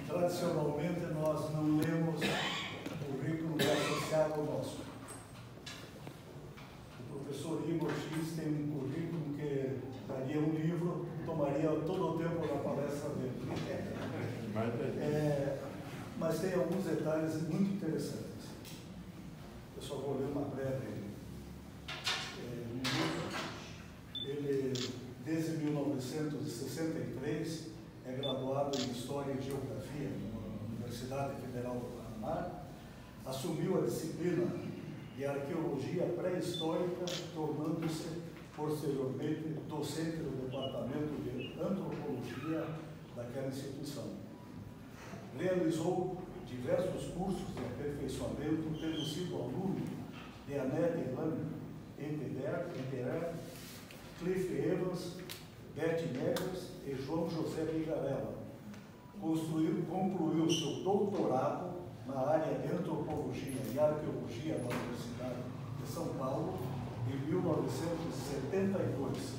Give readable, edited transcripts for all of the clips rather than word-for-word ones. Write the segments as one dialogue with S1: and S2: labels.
S1: Tradicionalmente, nós não lemos o currículo associado ao nosso. O professor Igor X tem um currículo que daria um livro, tomaria todo o tempo da palestra dele. Mas tem alguns detalhes muito interessantes. Eu só vou ler uma breve. Ele, desde 1963, é graduado em História e Geografia na Universidade Federal do Paraná, assumiu a disciplina de Arqueologia Pré-Histórica, tornando-se posteriormente docente do Departamento de Antropologia daquela instituição. Realizou diversos cursos de aperfeiçoamento, tendo sido aluno de Annette Lamb, Cliff Evans, Beth Nevers e João José Vigarella. Concluiu seu doutorado na área de Antropologia e Arqueologia da Universidade de São Paulo em 1972,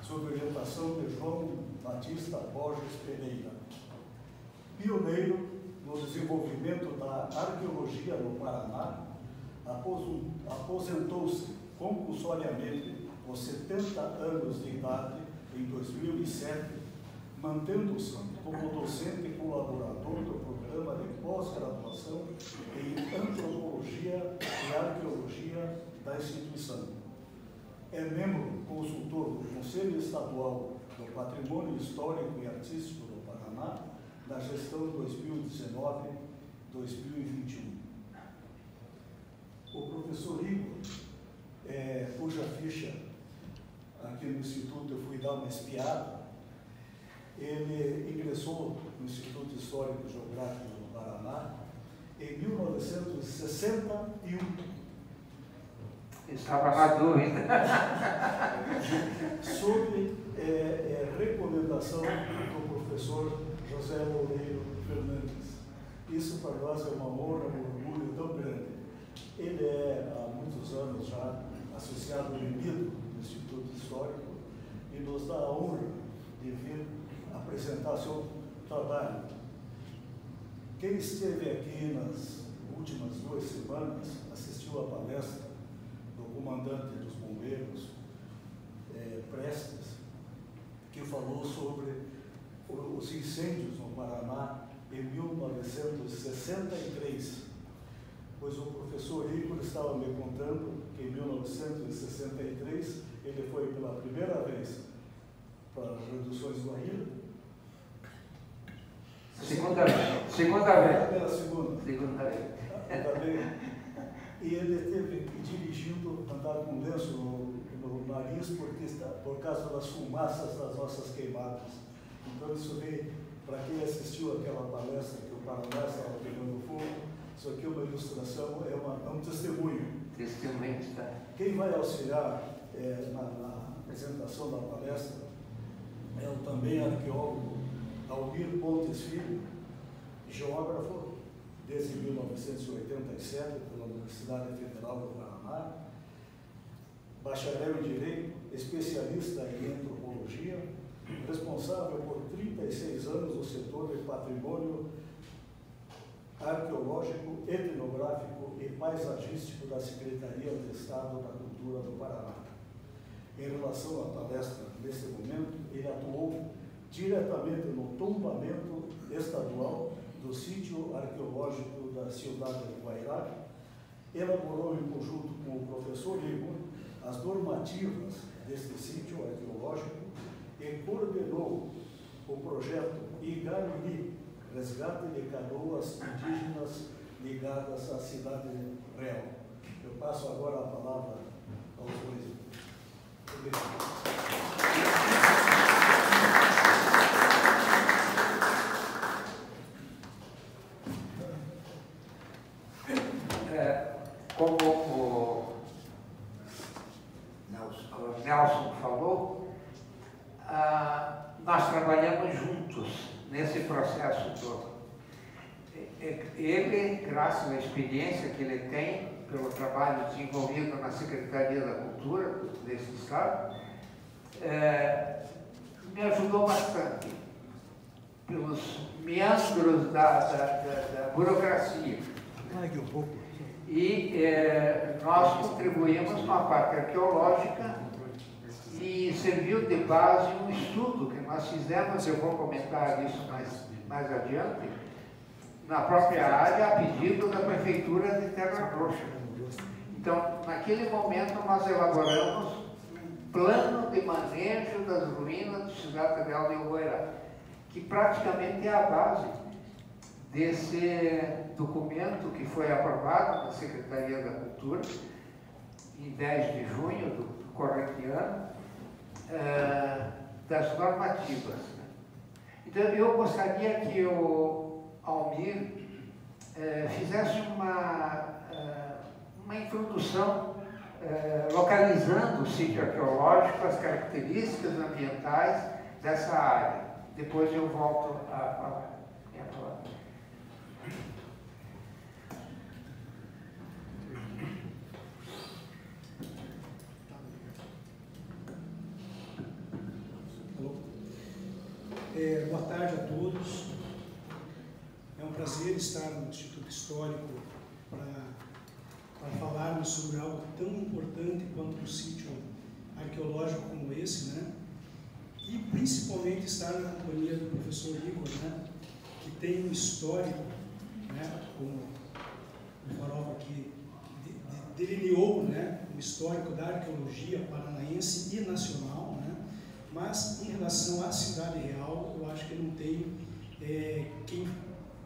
S1: sob orientação de João Batista Borges Pereira. Pioneiro no desenvolvimento da arqueologia no Paraná, aposentou-se compulsoriamente aos 70 anos de idade em 2007, mantendo-se como docente e colaborador do programa de pós-graduação em Antropologia e Arqueologia da instituição. É membro consultor do Conselho Estadual do Patrimônio Histórico e Artístico do Paraná na gestão 2019-2021. O professor Igor, cuja ficha aqui no Instituto eu fui dar uma espiada, ele ingressou no Instituto Histórico e Geográfico do Paraná em 1961.
S2: Estava na dúvida.
S1: Sob recomendação do professor José Loureiro Fernandes. Isso para nós é uma honra, um orgulho tão grande. Ele é, há muitos anos já, associado emitido do Instituto Histórico e nos dá a honra de vir apresentar seu trabalho. Quem esteve aqui nas últimas 2 semanas assistiu à palestra do comandante dos bombeiros, Prestes, que falou sobre os incêndios no Paraná em 1963, pois o professor Igor estava me contando que em 1963 ele foi pela primeira vez para as reduções do Aíra.
S2: Segunda vez.
S1: Pela segunda.
S2: Segunda vez.
S1: Ainda bem. E ele teve dirigindo, andar com lenço no nariz por causa das fumaças das nossas queimadas. Então isso veio, para quem assistiu aquela palestra que o Paraná estava pegando fogo, isso aqui é uma ilustração, é um testemunho.
S2: Testemunho está.
S1: Quem vai auxiliar na apresentação da palestra é o também arqueólogo Almir Pontes Filho, geógrafo desde 1987 pela Universidade Federal do Paraná, bacharel em Direito, especialista em Antropologia, responsável por 36 anos no setor de patrimônio arqueológico, etnográfico e paisagístico da Secretaria de Estado da Cultura do Paraná. Em relação à palestra, nesse momento, ele atuou diretamente no tombamento estadual do sítio arqueológico da cidade de Guairá, elaborou em conjunto com o professor Igor as normativas deste sítio arqueológico e coordenou o projeto Igaruri, resgate de canoas indígenas ligadas à cidade real. Eu passo agora a palavra aos dois.
S2: Como o Nelson falou, nós trabalhamos juntos nesse processo todo. Ele, graças à experiência que ele tem, pelo trabalho desenvolvido na Secretaria da Cultura desse Estado, me ajudou bastante. pelos meandros da burocracia. E nós contribuímos com a parte arqueológica e serviu de base um estudo que nós fizemos, eu vou comentar isso mais adiante, na própria área, a pedido da Prefeitura de Terra Roxa. Então, naquele momento, nós elaboramos um plano de manejo das ruínas de Cidade Real de Uruguaiara, que praticamente é a base desse documento que foi aprovado na Secretaria da Cultura, em 10 de junho do corrente ano, das normativas. Então, eu gostaria que o Almir fizesse uma introdução localizando o sítio arqueológico, as características ambientais dessa área. Depois eu volto a falar.
S3: Boa tarde a todos. É um prazer estar no Instituto Histórico para falarmos sobre algo tão importante quanto um sítio arqueológico como esse, né? E principalmente estar na companhia do professor Igor, né? Que tem um histórico, né? Como o Farofa aqui delineou, né? Um histórico da arqueologia paranaense e nacional, né? Mas, em relação à Cidade Real, eu acho que não tem quem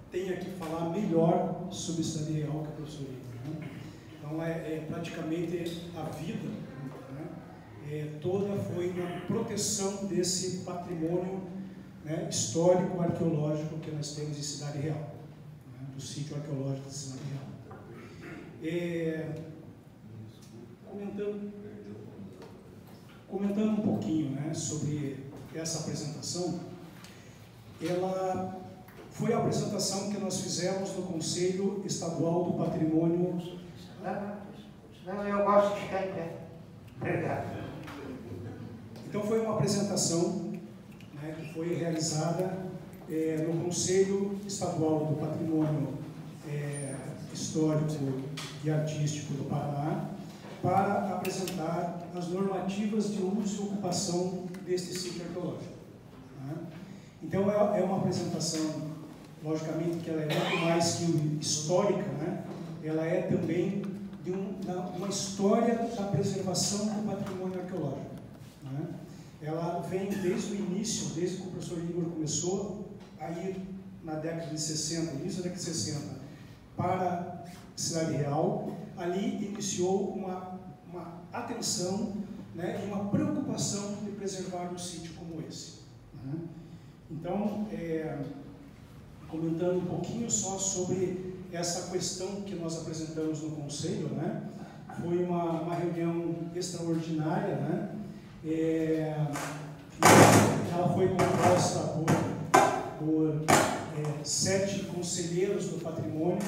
S3: tenha que falar melhor sobre a Cidade Real que o professor Igor, né? Então, praticamente a vida, né? Toda foi na proteção desse patrimônio, né? Histórico, arqueológico que nós temos em Cidade Real, né? Do sítio arqueológico de Cidade Real. Comentando um pouquinho, né, sobre essa apresentação, ela foi a apresentação que nós fizemos no Conselho Estadual do Patrimônio.
S2: Não, eu gosto de ficar em pé. Obrigado.
S3: Então foi uma apresentação, né, que foi realizada no Conselho Estadual do Patrimônio Histórico e Artístico do Paraná, para apresentar as normativas de uso e ocupação deste sítio arqueológico, né? Então é uma apresentação, logicamente que ela é muito mais que histórica, né? Ela é também de uma história da preservação do patrimônio arqueológico, né? Ela vem desde o início, desde que o professor Igor começou a ir na década de 60, início da década de 60, para Cidade Real. Ali iniciou uma atenção, né, e uma preocupação de preservar um sítio como esse, né? Então, comentando um pouquinho só sobre essa questão que nós apresentamos no Conselho, né? Foi uma reunião extraordinária, né? Ela foi composta por 7 conselheiros do patrimônio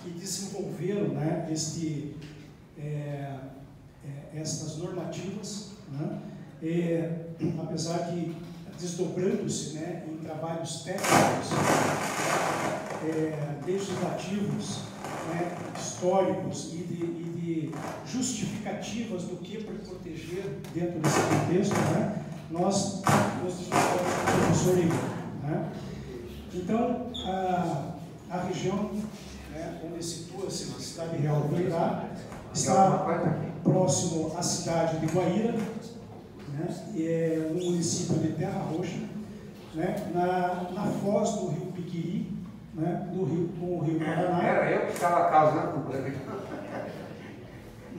S3: que desenvolveram, né, estas normativas, né? Apesar que desdobrando-se, né, em trabalhos técnicos, legislativos, né, históricos e de justificativas do que proteger dentro desse contexto, né, nós nos desdobramos com o professor Igor, né? Então, a região, né, onde situa-se a Cidade Real do Uruguaiara está próximo à cidade de Guaíra, né, no município de Terra Roxa, né, na foz do rio Piquiri, né, com o rio Paraná.
S2: Era eu que estava causando o problema.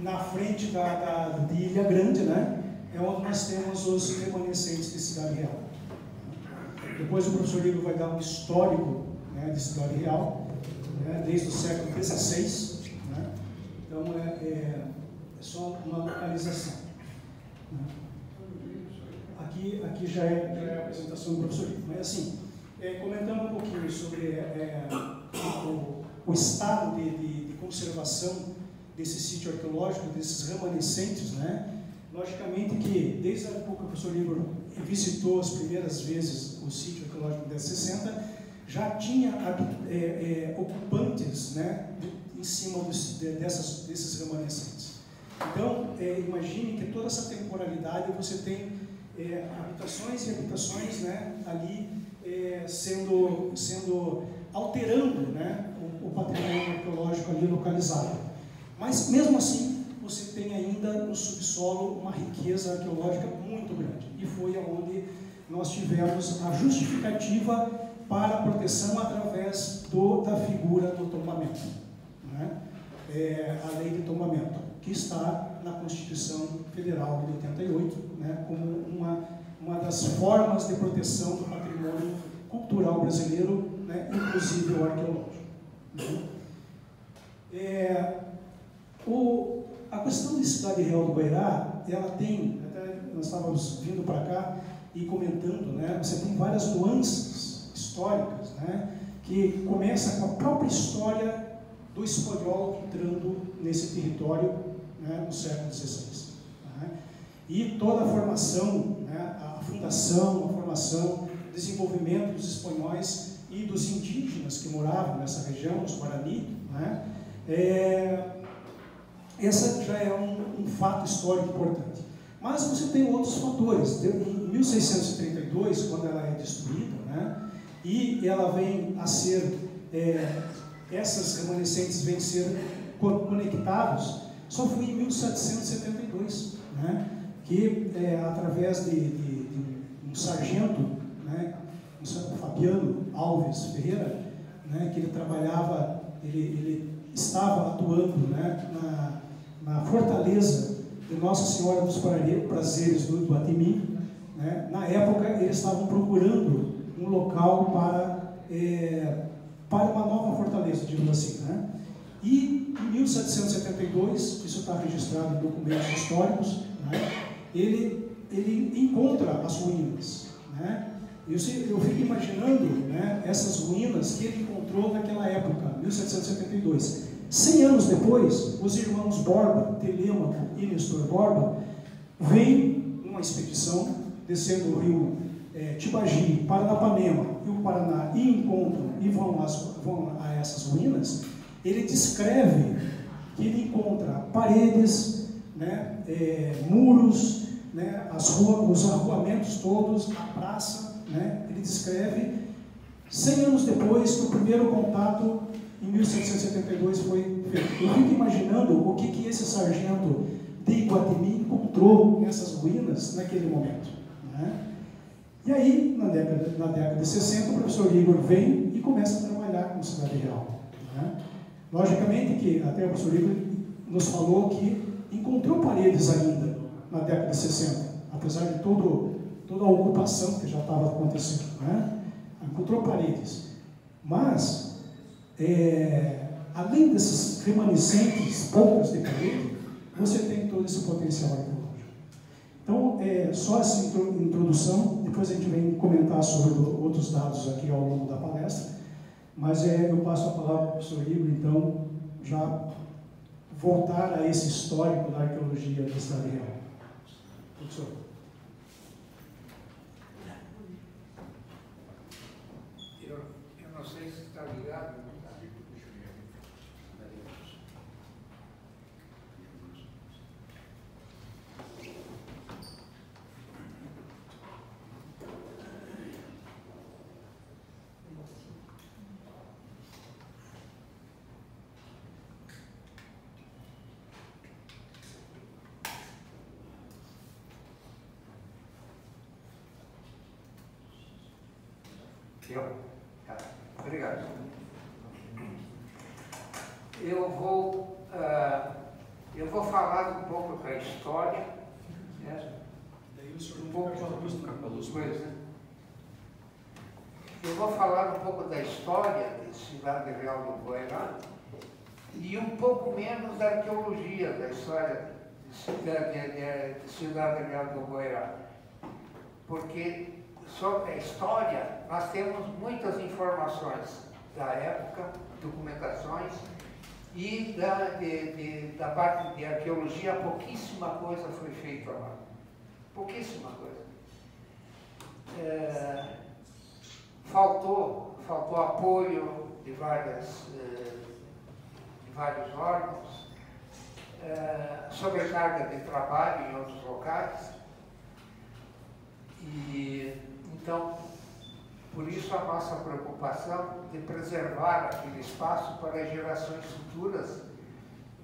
S3: Na frente de Ilha Grande, né, é onde nós temos os remanescentes de Cidade Real. Depois o professor Igor vai dar um histórico, né, de Cidade Real, né, desde o século XVI, né? Então é só uma localização, né? Aqui já é a apresentação do professor Igor, mas assim, comentando um pouquinho sobre o estado de conservação desse sítio arqueológico, desses remanescentes, né? Logicamente que, desde a época que o professor Igor visitou as primeiras vezes o sítio arqueológico de 1060, já tinha ocupantes, né, em cima desses remanescentes. Então, imagine que toda essa temporalidade você tem habitações e habitações, né, ali sendo alterando, né, o patrimônio arqueológico ali localizado. Mas, mesmo assim, você tem ainda no subsolo uma riqueza arqueológica muito grande. E foi aonde nós tivemos a justificativa para a proteção através da figura do tombamento, né? A lei de tombamento, que está na Constituição Federal de 88, né, como uma das formas de proteção do patrimônio cultural brasileiro, né, inclusive o arqueológico. A questão de Cidade Real do Guairá, ela tem, até nós estávamos vindo para cá e comentando, né, você tem várias nuances históricas, né, que começa com a própria história do espanhol entrando nesse território, né, no século XVI. Né, e toda a formação, né, a fundação, a formação, o desenvolvimento dos espanhóis e dos indígenas que moravam nessa região, os Guarani, né, essa já é um fato histórico importante. Mas você tem outros fatores. Em 1632, quando ela é destruída, né, e ela vem a ser, essas remanescentes vêm ser conectados, só foi em 1772, né, que através de um sargento, né, o Fabiano Alves Ferreira, né, que ele trabalhava, ele estava atuando, né, na fortaleza de Nossa Senhora dos Prazeres do Iguatemi, né. Na época eles estavam procurando um local para uma nova fortaleza, digamos assim, né. E em 1772, isso está registrado em documentos históricos, né, ele encontra as ruínas, né. Eu fico imaginando, né, essas ruínas que ele encontrou naquela época, 1772. 100 anos depois, os irmãos Borba, Telêmaco e Nestor Borba, vêm numa expedição, descendo o rio Tibagi, Paranapanema e o Paraná, e encontram e vão a essas ruínas. Ele descreve que ele encontra paredes, né, muros, né, os arruamentos todos, a praça, né, ele descreve. 100 anos depois, o primeiro contato, em 1772, foi feito. Eu fico imaginando o que esse sargento de Iguatemi encontrou nessas ruínas naquele momento, né? E aí, na década de 60, o professor Igor vem e começa a trabalhar com Cidade Real, né? Logicamente que até o professor Igor nos falou que encontrou paredes ainda na década de 60, apesar de toda a ocupação que já estava acontecendo, né? Encontrou paredes, mas além desses remanescentes poucas de parede, você tem todo esse potencial arqueológico. Então, só essa introdução, depois a gente vem comentar sobre outros dados aqui ao longo da palestra, mas eu passo a palavra para o professor Igor, então, já voltar a esse histórico da arqueologia da Cidade Real. Professor.
S2: Eu não sei se está ligado. Tá. Obrigado. Eu vou falar um pouco da história, né? Um pouco né? Eu vou falar um pouco da história de Cidade Real do Guairá e um pouco menos da arqueologia da história de Cidade Real do Guairá, porque sobre a história, nós temos muitas informações da época, documentações, E da parte de arqueologia, pouquíssima coisa foi feita lá. Pouquíssima coisa. Faltou apoio de vários órgãos, sobrecarga de trabalho em outros locais. E, então, por isso a nossa preocupação de preservar aquele espaço para gerações futuras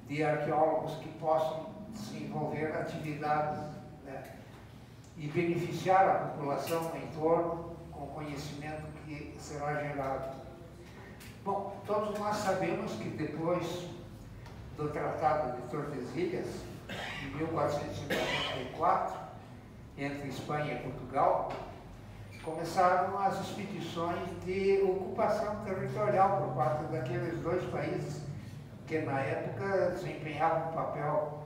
S2: de arqueólogos que possam se envolver em atividades, né, e beneficiar a população no entorno com o conhecimento que será gerado. Bom, todos nós sabemos que depois do Tratado de Tordesilhas, em 1454, entre Espanha e Portugal, começaram as expedições de ocupação territorial por parte daqueles dois países que na época desempenhavam um papel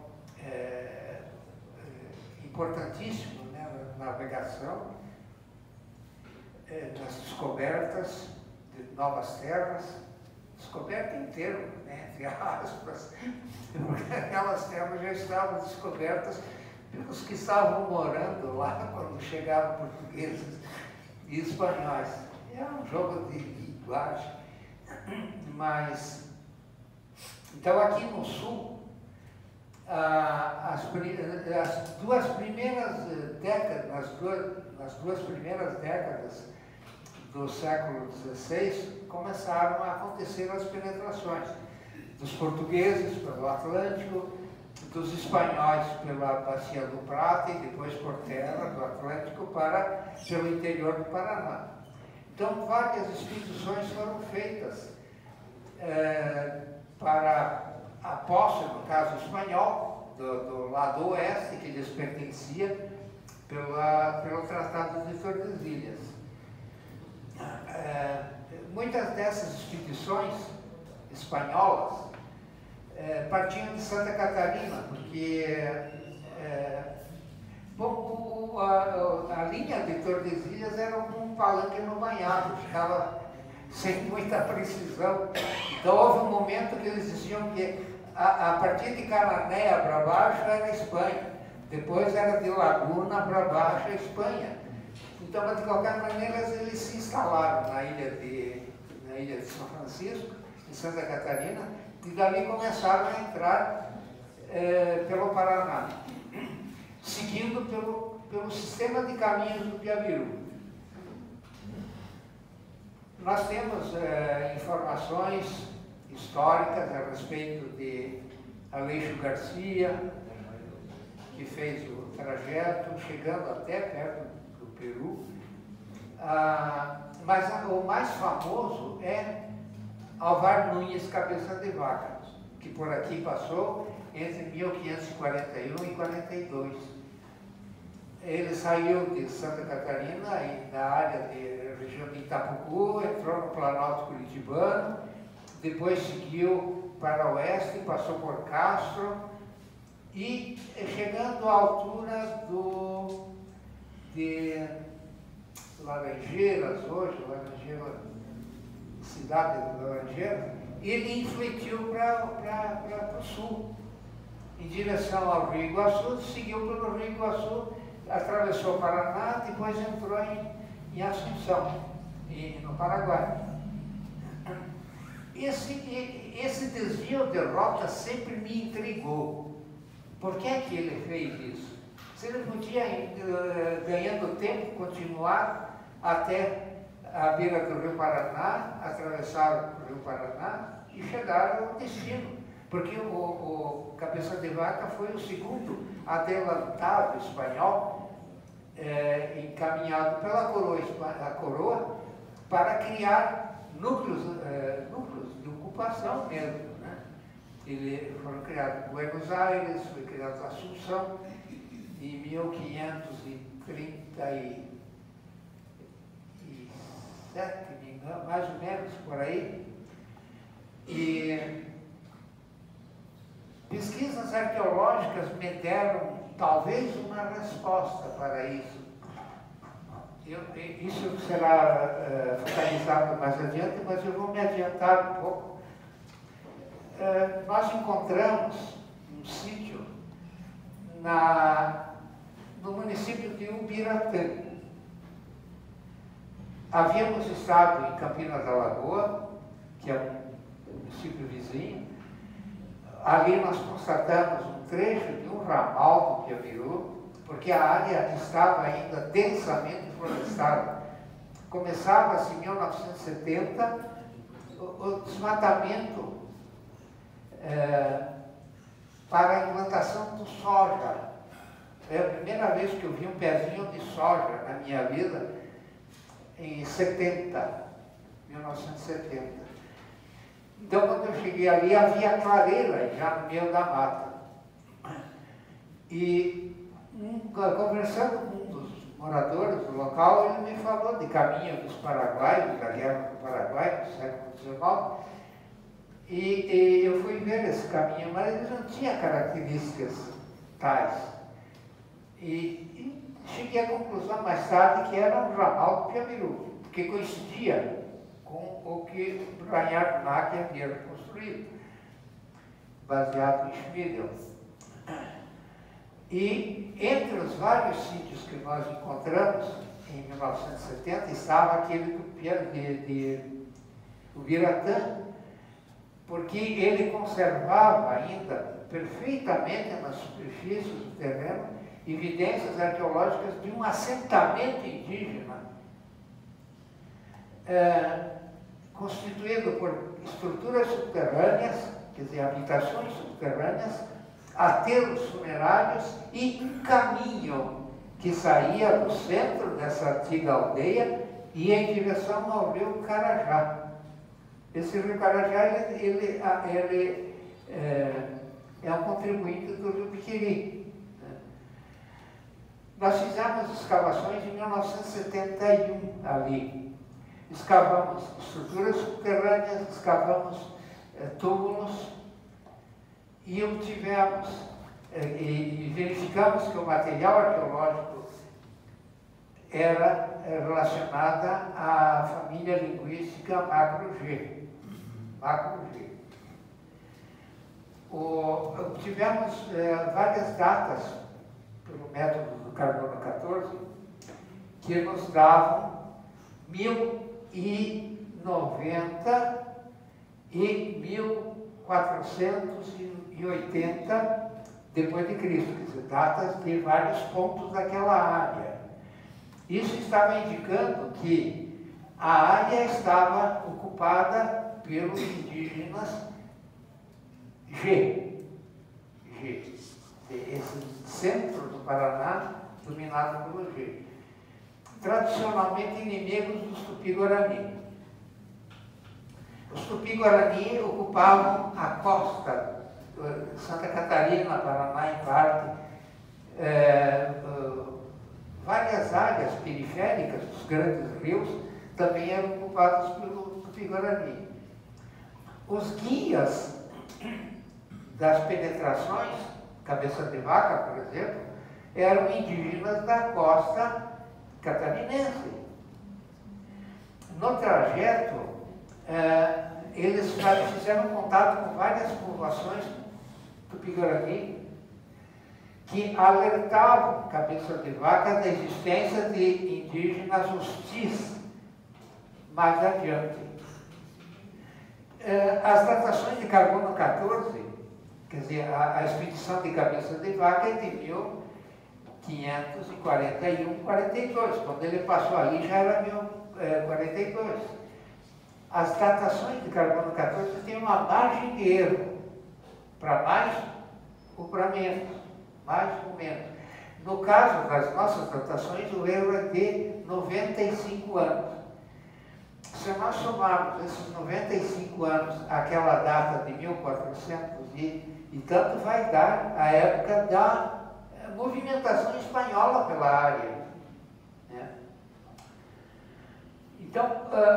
S2: importantíssimo, né, na navegação, nas descobertas de novas terras, descoberta em termo, né, entre aspas, porque aquelas terras já estavam descobertas pelos que estavam morando lá quando chegavam portugueses e espanhóis. Era um jogo de linguagem. Mas, então aqui no sul, as duas primeiras décadas, nas duas primeiras décadas do século XVI, começaram a acontecer as penetrações dos portugueses pelo Atlântico, dos espanhóis pela Bacia do Prata e depois por terra do Atlântico pelo interior do Paraná. Então, várias expedições foram feitas para a posse, no caso espanhol, do lado oeste, que lhes pertencia pelo Tratado de Tordesilhas. Muitas dessas expedições espanholas partiam de Santa Catarina, porque a linha de Tordesilhas era um palanque no banhado, ficava sem muita precisão. Então houve um momento que eles diziam que a partir de Cananéia para baixo era Espanha, depois era de Laguna para baixo a Espanha. Então, de qualquer maneira, eles se instalaram na ilha de São Francisco, em Santa Catarina, e dali começaram a entrar pelo Paraná, seguindo pelo sistema de caminhos do Piabiru. Nós temos informações históricas a respeito de Aleixo Garcia, que fez o trajeto, chegando até perto do Peru. Mas o mais famoso é Alvar Nunes Cabeça de Vaca, que por aqui passou entre 1541 e 42. Ele saiu de Santa Catarina, na área de região de Itapucu, entrou no Planalto Curitibano, depois seguiu para o oeste, passou por Castro e chegando à altura de Laranjeiras, hoje, cidade de Laranjeiras, ele infletiu para o sul, em direção ao Rio Iguaçu, seguiu pelo Rio Iguaçu, atravessou o Paraná, depois entrou em Assunção, no Paraguai. Esse desvio de rota sempre me intrigou. Por que é que ele fez isso? Se ele podia, ganhando tempo, continuar até a beira do Rio Paraná, atravessar o Rio Paraná e chegar ao destino. Porque o Cabeça de Vaca foi o segundo adelantado espanhol encaminhado pela coroa para criar núcleos de ocupação mesmo, né? Foram criados Buenos Aires, foi criado Assunção em 1537, mais ou menos por aí. E pesquisas arqueológicas me deram talvez uma resposta para isso. Isso será focalizado mais adiante, mas eu vou me adiantar um pouco. nós encontramos um sítio no município de Ubiratã. Havíamos estado em Campinas da Lagoa, que é um município vizinho. Ali nós constatamos um trecho de um ramal do Piabiru, porque a área estava ainda densamente florestada. Começava-se em 1970 o desmatamento para a implantação do soja. É a primeira vez que eu vi um pezinho de soja na minha vida, em 1970. Então, quando eu cheguei ali, havia clareira já no meio da mata. E, conversando com um dos moradores do local, ele me falou de caminho dos paraguaios, da guerra do Paraguai, no século XIX, e eu fui ver esse caminho, mas ele não tinha características tais. E cheguei à conclusão mais tarde que era um ramal do Piabiru, porque coincidia com o que Reinhard Mack havia construído, baseado em Schmidl. E entre os vários sítios que nós encontramos em 1970 estava aquele de Ubiratã, porque ele conservava ainda perfeitamente nas superfícies do terreno evidências arqueológicas de um assentamento indígena constituído por estruturas subterrâneas, quer dizer, habitações subterrâneas, aterros funerários e um caminho que saía do centro dessa antiga aldeia e ia em direção ao rio Carajá. Esse rio Carajá ele é um contribuinte do rio Piquiri. Nós fizemos escavações em 1971 ali. Escavamos estruturas subterrâneas, escavamos túmulos e obtivemos e verificamos que o material arqueológico era relacionada à família linguística Macro-G. Obtivemos várias datas pelo método do carbono 14 que nos davam 1090 e 1480 depois de Cristo, quer dizer, datas de vários pontos daquela área. Isso estava indicando que a área estava ocupada pelos indígenas G. Esse centro do Paraná dominado pelo G. Tradicionalmente inimigos dos Tupi-Guarani. Os Tupi-Guarani ocupavam a costa, Santa Catarina, Paraná em parte, várias áreas periféricas dos grandes rios também eram ocupadas pelo Tupi-Guarani. Os guias das penetrações, Cabeça de Vaca, por exemplo, eram indígenas da costa catarinense. No trajeto, eles fizeram contato com várias povoações Tupi-Guarani que alertavam Cabeça de Vaca da existência de indígenas hostis mais adiante. As datações de carbono 14, quer dizer, a expedição de Cabeça de Vaca é de 1541, 42. Quando ele passou ali já era 1042. As datações de carbono 14 têm uma margem de erro, para mais ou para menos, mais ou menos. No caso das nossas datações, o erro é de 95 anos. Se nós somarmos esses 95 anos àquela data de 1400 e tanto, vai dar a época da movimentação espanhola pela área. Né? Então,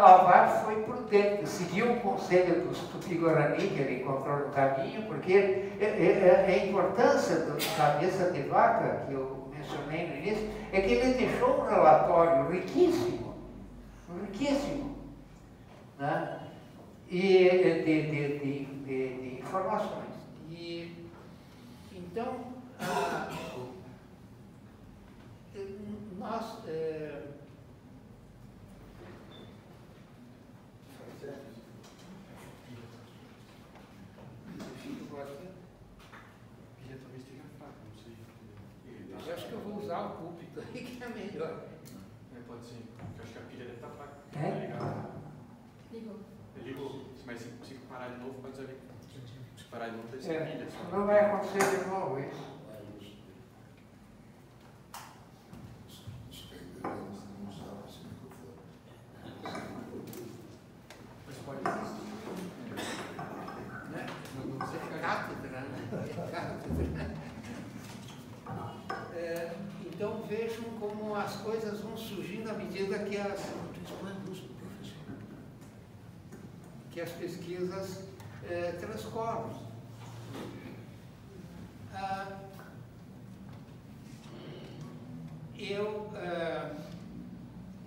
S2: Alvar foi prudente, seguiu o conselho dos Tupi-Guarani que ele encontrou no caminho, porque a importância do Cabeça de Vaca, que eu mencionei no início, é que ele deixou um relatório riquíssimo, né? e de informações. E, então, nós... Eu acho que eu vou usar o púlpito aí, que é melhor.
S4: Pode ser, porque eu acho que a pilha deve estar fraca.
S5: Ligou.
S4: Ligou, mas se parar de novo, pode desligar. Se parar de novo, vai ser pilha.
S2: Não vai acontecer de novo isso.
S4: Mas pode
S2: Né? Cátedra, né? Cátedra. Então vejam como as coisas vão surgindo à medida que as pesquisas transcorrem. Eu,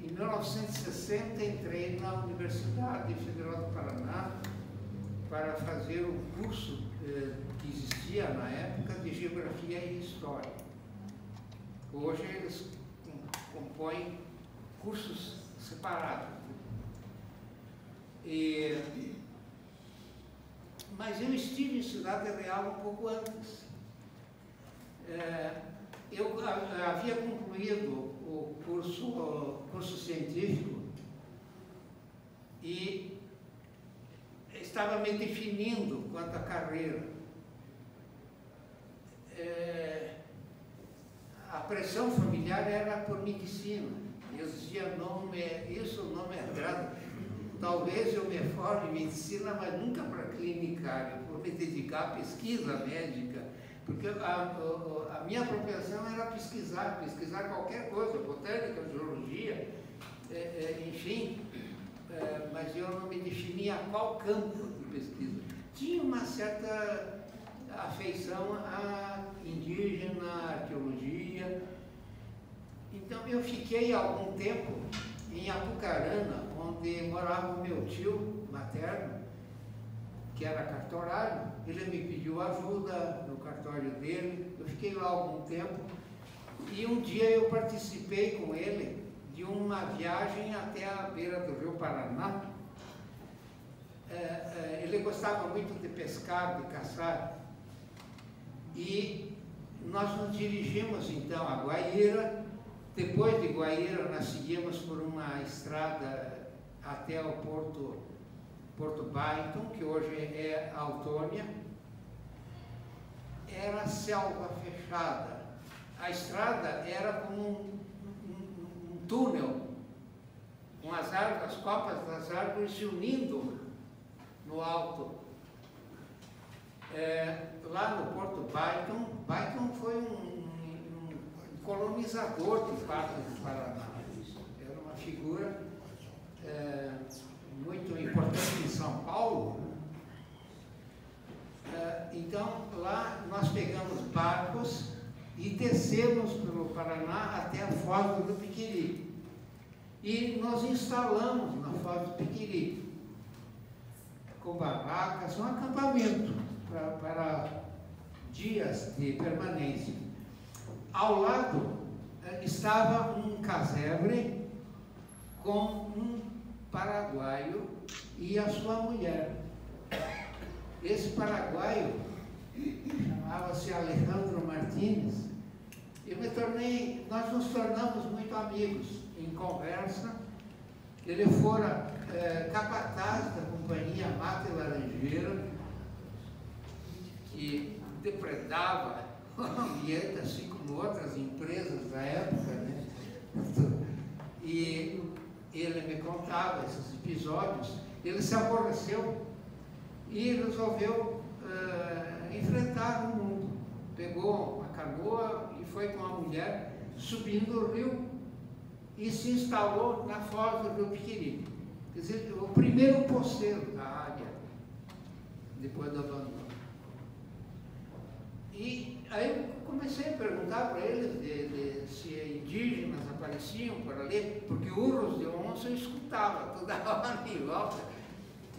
S2: em 1960, entrei na Universidade Federal do Paraná para fazer um curso que existia na época de Geografia e História. Hoje eles compõem cursos separados. Mas eu estive em Cidade Real um pouco antes. Eu havia concluído o curso científico e estava me definindo quanto à carreira. A pressão familiar era por medicina. Eu dizia, isso não me agrada. Talvez eu me forme em medicina, mas nunca para clínica. Eu vou me dedicar à pesquisa médica, porque a minha propensão era pesquisar qualquer coisa, botânica, geologia, enfim, mas eu não me definia a qual campo de pesquisa. Tinha uma certa afeição a indígena, arqueologia. Então eu fiquei algum tempo em Apucarana, onde morava o meu tio materno, que era cartorário. Ele me pediu ajuda no cartório dele. Eu fiquei lá algum tempo e um dia eu participei com ele de uma viagem até a beira do Rio Paraná. Ele gostava muito de pescar, de caçar. E nós nos dirigimos então a Guaíra. Depois de Guaíra, nós seguimos por uma estrada até o Porto Byington, que hoje é Autônia. Era selva fechada. A estrada era como um túnel, com as copas das árvores se unindo no alto. Lá no Porto Byington foi um colonizador de parte do Paraná. Era uma figura muito importante em São Paulo. Então, lá nós pegamos barcos e descemos pelo Paraná até a Foz do Rio Piquiri. E nos instalamos na Foz do Piquiri, com barracas, um acampamento para dias de permanência. Ao lado estava um casebre com um paraguaio e a sua mulher. Esse paraguaio chamava-se Alejandro Martínez. Nós nos tornamos muito amigos em conversa. Ele fora capataz da companhia Mata e Laranjeira, que depredava o ambiente, assim como outras empresas da época, né? E ele me contava esses episódios. Ele se aborreceu e resolveu enfrentar o mundo. Pegou uma canoa e foi com a mulher subindo o rio e se instalou na foz do Rio Piquiri. Quer dizer, o primeiro poceiro da área, depois do abandono. E aí eu comecei a perguntar para eles se indígenas apareciam por ali, porque urros de onça eu escutava toda hora em volta.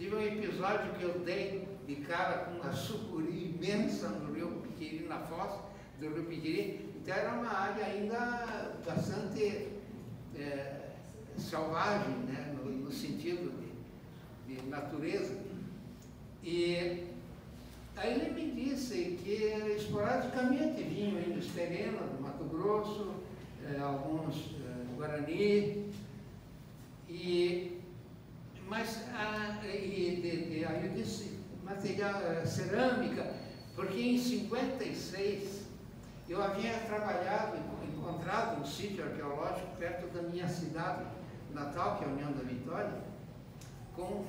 S2: Tive um episódio que eu dei de cara com uma sucuri imensa no Rio Piquiri, na foz do Rio Piquiri. Então era uma área ainda bastante selvagem, né, no sentido de natureza. E aí ele me disse que esporadicamente vinham ainda os terrenos do Mato Grosso, alguns Guarani, aí eu disse material, cerâmica, porque em 56 eu havia encontrado um sítio arqueológico perto da minha cidade natal, que é a União da Vitória, com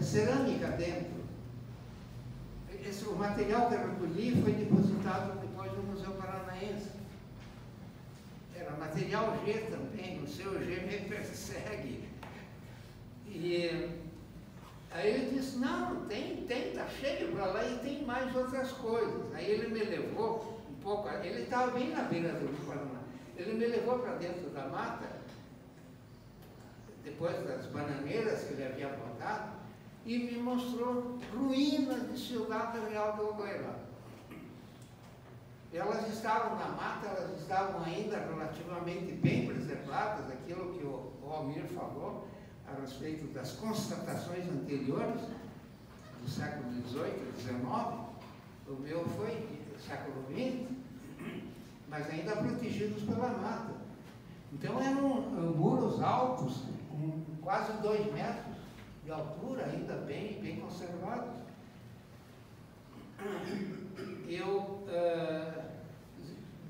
S2: cerâmica dentro. O material que eu recolhi foi depositado depois no Museu Paranaense. Era material G também, o seu G me persegue. E aí eu disse, não, tem, tá cheio para lá e tem mais outras coisas. Aí ele me levou um pouco, ele estava bem na beira do Rio Paraná. Ele me levou para dentro da mata, depois das bananeiras que ele havia plantado, e me mostrou ruínas de Ciudad Real de Ogoiá. Elas estavam na mata, elas estavam ainda relativamente bem preservadas, aquilo que o Almir falou a respeito das constatações anteriores do século XVIII e XIX. O meu foi do século XX, mas ainda protegidos pela mata. Então eram muros altos, com quase 2 metros de altura, ainda bem conservados. Eu,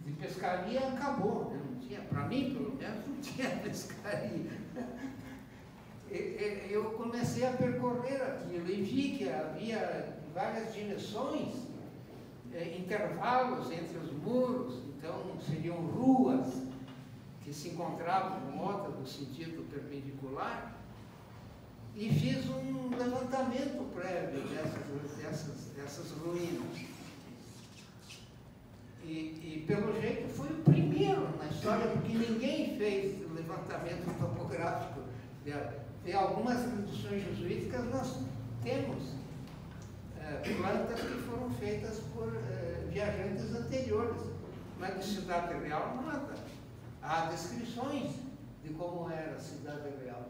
S2: de pescaria acabou, né? Não tinha, para mim pelo menos, não tinha pescaria. Eu comecei a percorrer aquilo e vi que havia várias direções, intervalos entre os muros, então seriam ruas que se encontravam com outra no sentido perpendicular, e fiz um levantamento prévio dessas ruínas. E pelo jeito foi o primeiro na história, porque ninguém fez levantamento topográfico. Tem algumas reduções jesuíticas, nós temos plantas que foram feitas por viajantes anteriores, mas de Cidade Real nada. Há descrições de como era a Cidade Real.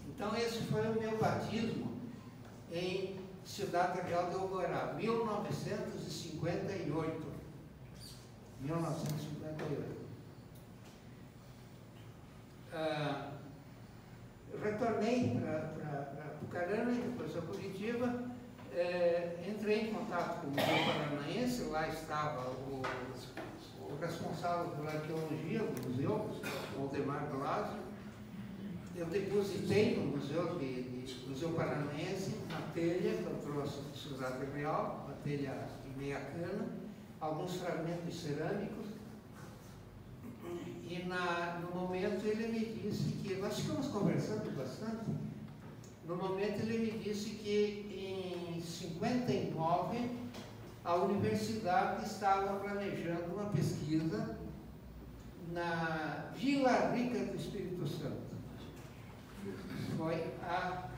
S2: Então esse foi o meu batismo em Cidade Real de Ogoiá, 1958. 1958. Retornei para Pucarana e depois para Curitiba. Entrei em contato com o Museu Paranaense, lá estava o responsável pela arqueologia do museu, Waldemar Glasio. Eu depositei no Museu Paranaense uma telha que eu trouxe de Cidade Real, uma telha em meia cana, alguns fragmentos cerâmicos, e no momento ele me disse que, nós ficamos conversando bastante, no momento ele me disse que em 59 a universidade estava planejando uma pesquisa na Vila Rica do Espírito Santo. Foi a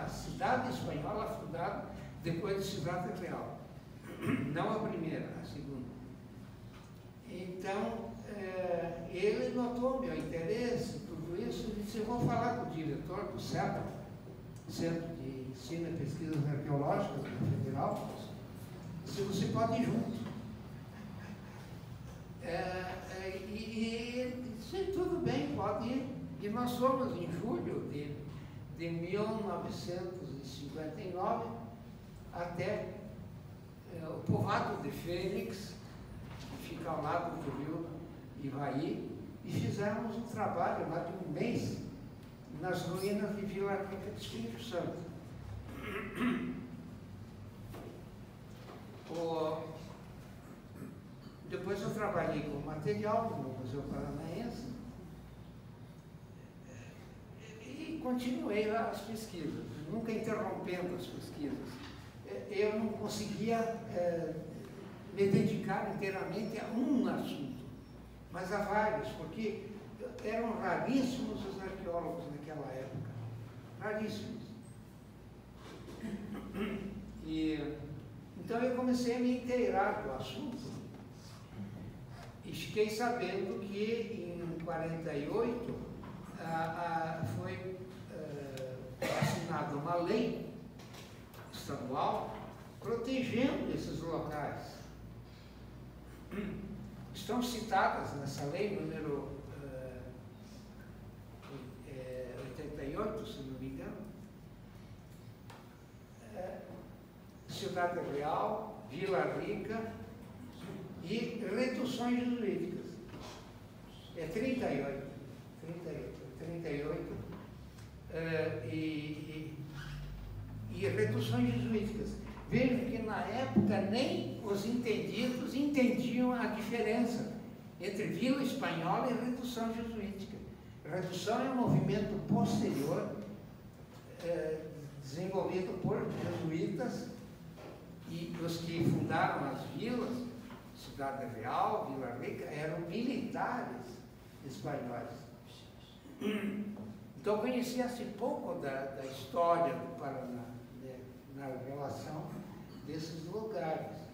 S2: cidade espanhola fundada depois de Cidade Real. Não a primeira, a segunda. Então, ele notou meu interesse, tudo isso, e disse, eu vou falar com o diretor do CEPA, Centro de Ensino e Pesquisas Arqueológicas da Federal, se você pode ir junto. E disse, tudo bem, pode ir. E nós fomos em julho de 1959 até o povoado de Fênix, que fica ao lado do rio Ivaí, e fizemos um trabalho lá de um mês nas ruínas de Vila Rica do Espírito Santo. Depois eu trabalhei com material no Museu Paranaense e continuei lá as pesquisas, nunca interrompendo as pesquisas. Eu não conseguia me dedicar inteiramente a um assunto, mas a vários, porque eram raríssimos os arqueólogos naquela época, raríssimos. Então eu comecei a me inteirar do assunto e fiquei sabendo que em 48 foi assinada uma lei estadual protegendo esses locais. Estão citadas nessa lei, número 88, se não me engano, Cidade Real, Vila Rica e reduções jesuíticas. É 38. E reduções jesuíticas. Vejo que na época nem os entendidos entendiam a diferença entre Vila Espanhola e redução jesuítica. Redução é um movimento posterior, desenvolvido por jesuítas, e os que fundaram as vilas, Cidade Real, Vila Rica, eram militares espanhóis. Então conhecia-se pouco da história do Paraná, né, na relação desses lugares.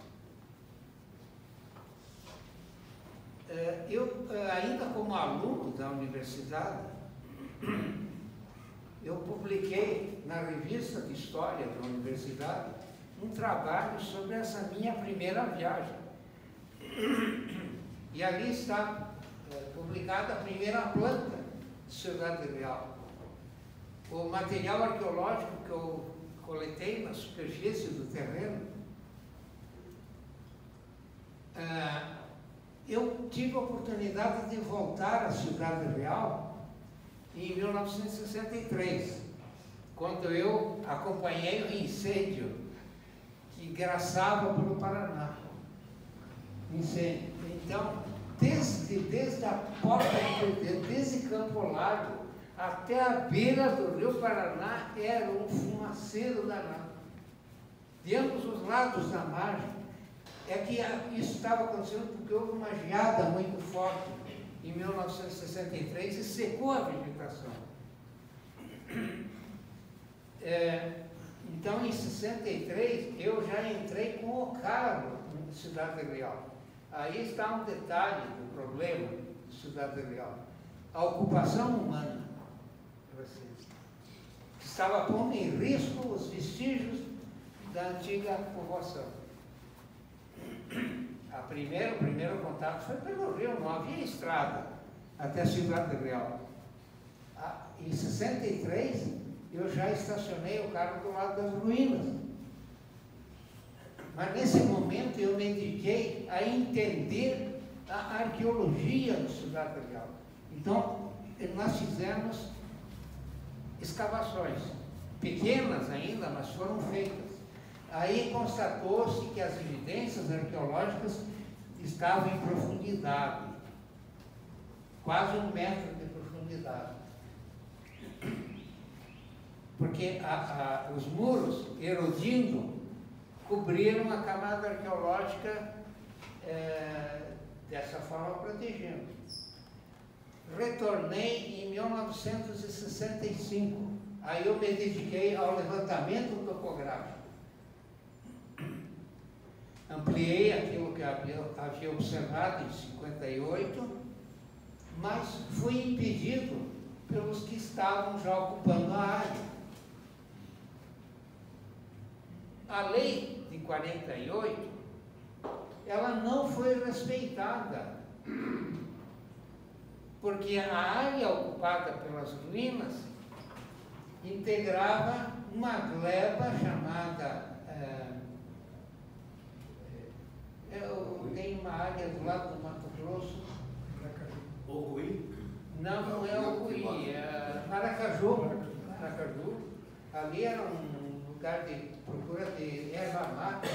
S2: Eu, ainda como aluno da universidade, eu publiquei na revista de História da universidade um trabalho sobre essa minha primeira viagem. E ali está publicada a primeira planta de Cidade Real. O material arqueológico que eu coletei na superfície do terreno, eu tive a oportunidade de voltar à Cidade Real em 1963, quando eu acompanhei o incêndio que graçava pelo Paraná. Incêndio. Então, desde a porta desde Campo Largo até a beira do Rio Paraná era um fumaceiro danado. De ambos os lados da margem. É que isso estava acontecendo porque houve uma geada muito forte em 1963 e secou a vegetação. Então, em 63, eu já entrei com o carro em Cidade Real. Aí está um detalhe do problema de Cidade Real. A ocupação humana, que estava pondo em risco os vestígios da antiga povoação. O primeiro contato foi pelo rio, não havia estrada até Cidade Real. Em 63, eu já estacionei o carro do lado das ruínas. Mas nesse momento eu me dediquei a entender a arqueologia da Cidade Real. Então, nós fizemos escavações, pequenas ainda, mas foram feitas. Aí constatou-se que as evidências arqueológicas estavam em profundidade, quase 1 metro de profundidade. Porque os muros, erodindo, cobriram a camada arqueológica dessa forma, protegendo. Retornei em 1965. Aí eu me dediquei ao levantamento topográfico. Ampliei aquilo que havia observado em 58, mas fui impedido pelos que estavam já ocupando a área. A lei de 48, ela não foi respeitada, porque a área ocupada pelas ruínas integrava uma gleba chamada, tem uma área do lado do Mato Grosso.
S1: Ocuí?
S2: Não é Ocuí, é Maracaju. Ali era um lugar de procura de erva mata.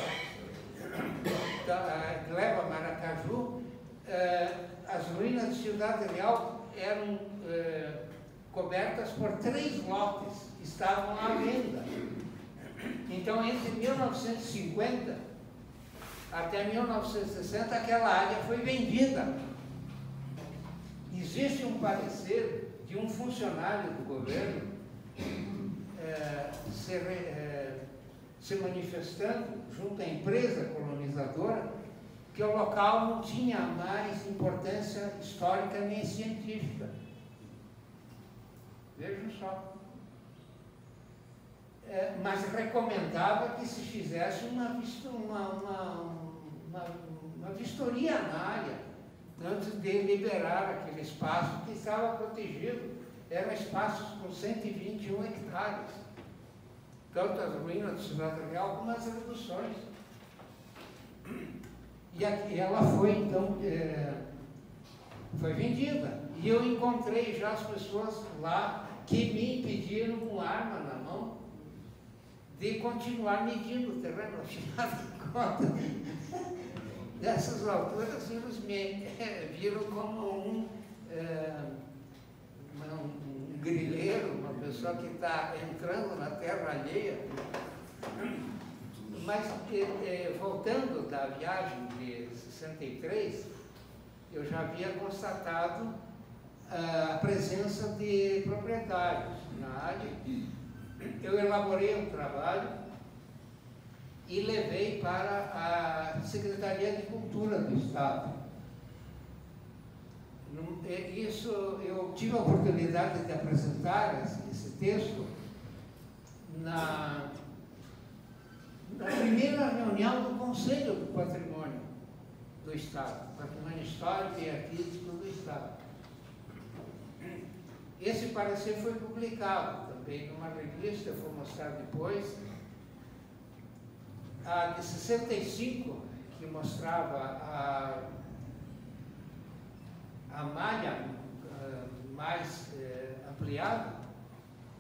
S2: A gleba Maracaju, as ruínas de Cidade Real eram cobertas por 3 lotes, estavam à venda. Então, entre 1950 até 1960, aquela área foi vendida. existe um parecer de um funcionário do governo se manifestando junto à empresa colonizadora que o local não tinha mais importância histórica nem científica. Vejam só. Mas recomendava que se fizesse uma vistoria na área, antes de liberar aquele espaço que estava protegido. Eram espaços com 121 hectares, tanto as ruínas do Cidade Real como as reduções. E ela foi, então, foi vendida. E eu encontrei já as pessoas lá que me impediram, com arma na mão, de continuar medindo o terreno. Afinal de contas, dessas alturas, eles me viram como um grileiro, uma pessoa que está entrando na terra alheia. Mas, voltando da viagem de 63, eu já havia constatado a presença de proprietários na área. Eu elaborei um trabalho e levei para a Secretaria de Cultura do Estado. Isso, eu tive a oportunidade de apresentar esse texto na primeira reunião do Conselho do Patrimônio do Estado, Patrimônio Histórico e Artístico do Estado. Esse parecer foi publicado também numa revista, eu vou mostrar depois. A de 65, que mostrava a malha mais ampliada,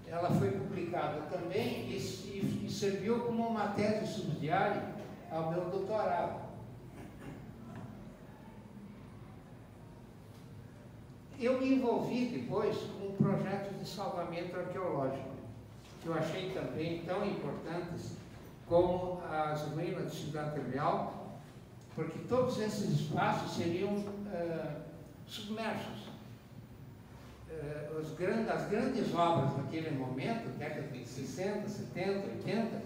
S2: ela foi publicada também e serviu como uma tese subsidiária ao meu doutorado. Eu me envolvi depois com um projeto de salvamento arqueológico, que eu achei também tão importantes como as ruínas de Cidade Real, porque todos esses espaços seriam submersos. As grandes obras naquele momento, década de 60, 70, 80,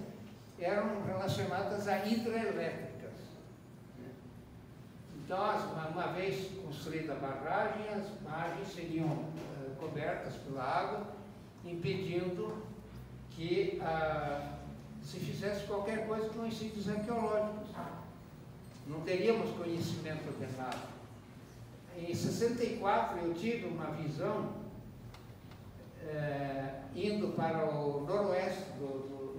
S2: eram relacionadas a hidrelétricas. Então, uma vez construída a barragem, as margens seriam cobertas pela água, impedindo que se fizesse qualquer coisa com os sítios arqueológicos. Não teríamos conhecimento de nada. Em 64 eu tive uma visão indo para o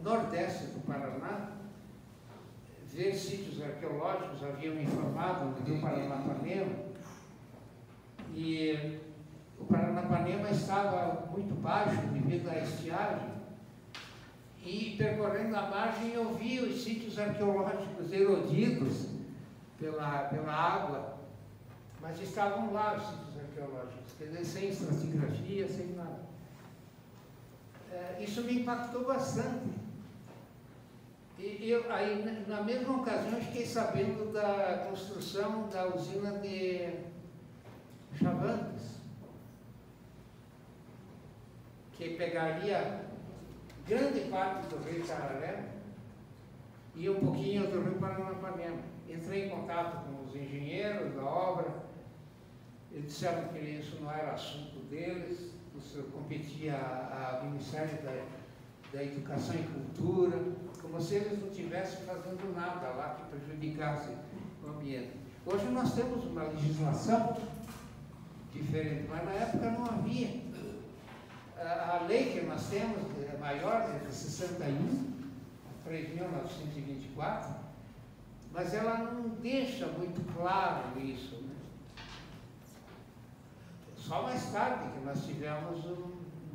S2: nordeste do Paraná, ver sítios arqueológicos, haviam me informado no Rio Paranapanema, e o Paranapanema estava muito baixo devido à estiagem, e percorrendo a margem eu vi os sítios arqueológicos erodidos pela água, mas estavam lá os sítios arqueológicos, quer dizer, sem estratigrafia, sem nada. Isso me impactou bastante. E eu, aí, na mesma ocasião, eu fiquei sabendo da construção da usina de Chavantes, que pegaria grande parte do rio Cararé e um pouquinho do rio Paranapanema. Entrei em contato com os engenheiros da obra, eles disseram que isso não era assunto deles, isso competia ao Ministério da Educação e Cultura, como se eles não estivessem fazendo nada lá que prejudicasse o ambiente. Hoje nós temos uma legislação diferente, mas na época não havia. A lei que nós temos é maior, é de 61, 3.924, mas ela não deixa muito claro isso, né? Só mais tarde que nós tivemos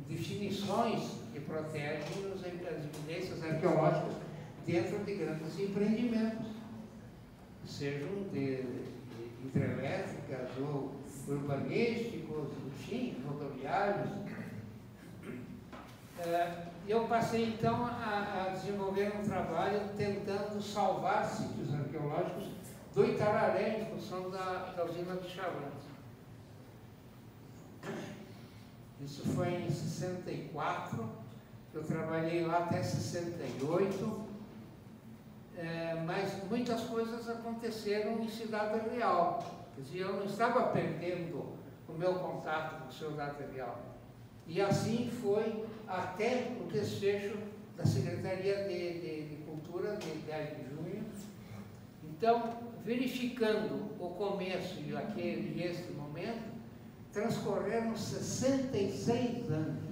S2: definições que protegem as evidências arqueológicas dentro de grandes empreendimentos, sejam de hidrelétricas ou urbanísticos, enfim, rodoviários. Eu passei então a desenvolver um trabalho tentando salvar sítios arqueológicos do Itararé em função da usina de Chavantes. Isso foi em 64, eu trabalhei lá até 68, mas muitas coisas aconteceram em Cidade Real. Quer dizer, eu não estava perdendo o meu contato com Cidade Real. E assim foi até o desfecho da Secretaria de Cultura, de 10 de junho. Então, verificando o começo e este momento, transcorreram 66 anos.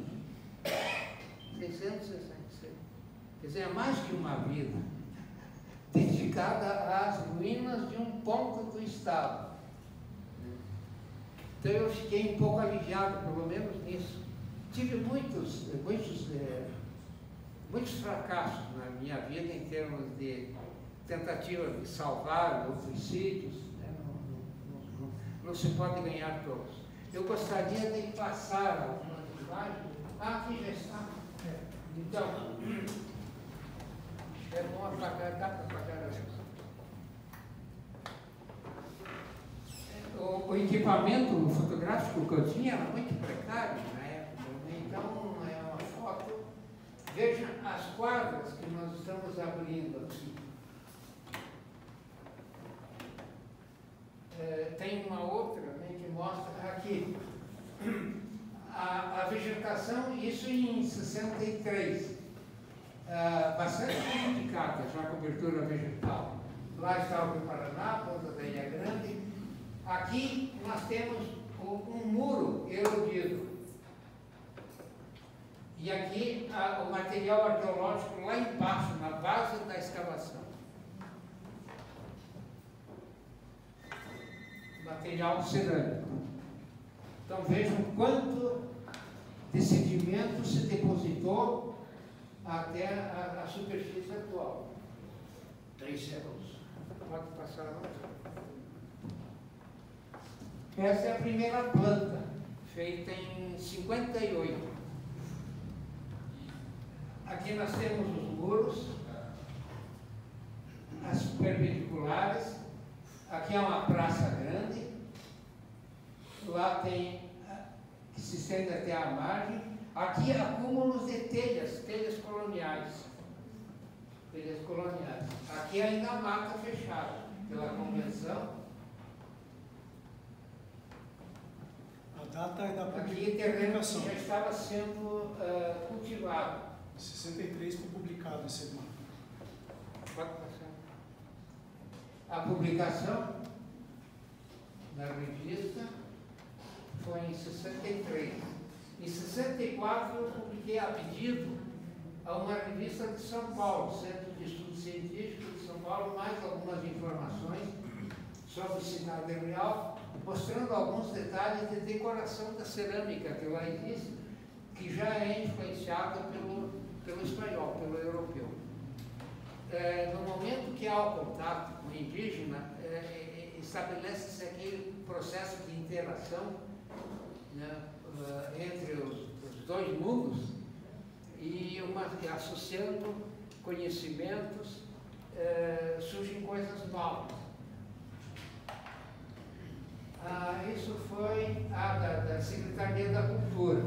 S2: 666. Quer dizer, é mais que uma vida dedicada às ruínas de um ponto do Estado. Então eu fiquei um pouco aliviado, pelo menos nisso. Tive muitos fracassos na minha vida em termos de tentativa de salvar outros sítios. Né? Não se pode ganhar todos. Eu gostaria de passar algumas imagens. Aqui já está. Então, é bom apagar, dá para apagar a luz. O equipamento fotográfico que eu tinha era muito precário na época, então é uma foto. Veja as quadras que nós estamos abrindo aqui. Tem uma outra, né, que mostra aqui a vegetação, isso em 63, bastante complicada já a cobertura vegetal. Lá está o Rio Paraná, Ponta da Ilha Grande. Aqui nós temos um muro erodido. E aqui o material arqueológico lá embaixo, na base da escavação. Material cerâmico. Então vejam quanto de sedimento se depositou até a superfície atual. 3 séculos. Pode passar a outra. Essa é a primeira planta, feita em 58. Aqui nós temos os muros, as perpendiculares. Aqui é uma praça grande. Lá tem, que se estende até a margem. Aqui acúmulos de telhas coloniais. Telhas coloniais. Aqui ainda a mata fechada pela convenção.
S3: A data é da
S2: Aqui terreno que já estava sendo cultivado.
S3: Em 63 foi publicado esse mapa.
S2: Pode passar. A publicação da revista foi em 63. Em 64 eu publiquei a pedido a uma revista de São Paulo, Centro de Estudos Científicos de São Paulo, mais algumas informações sobre Cidade Real, mostrando alguns detalhes de decoração da cerâmica que lá existe, que já é influenciada pelo espanhol, pelo europeu. No momento que há o contato com o indígena, estabelece-se aquele processo de interação, né, entre os dois mundos e associando conhecimentos, surgem coisas novas. Isso foi da Secretaria da Cultura.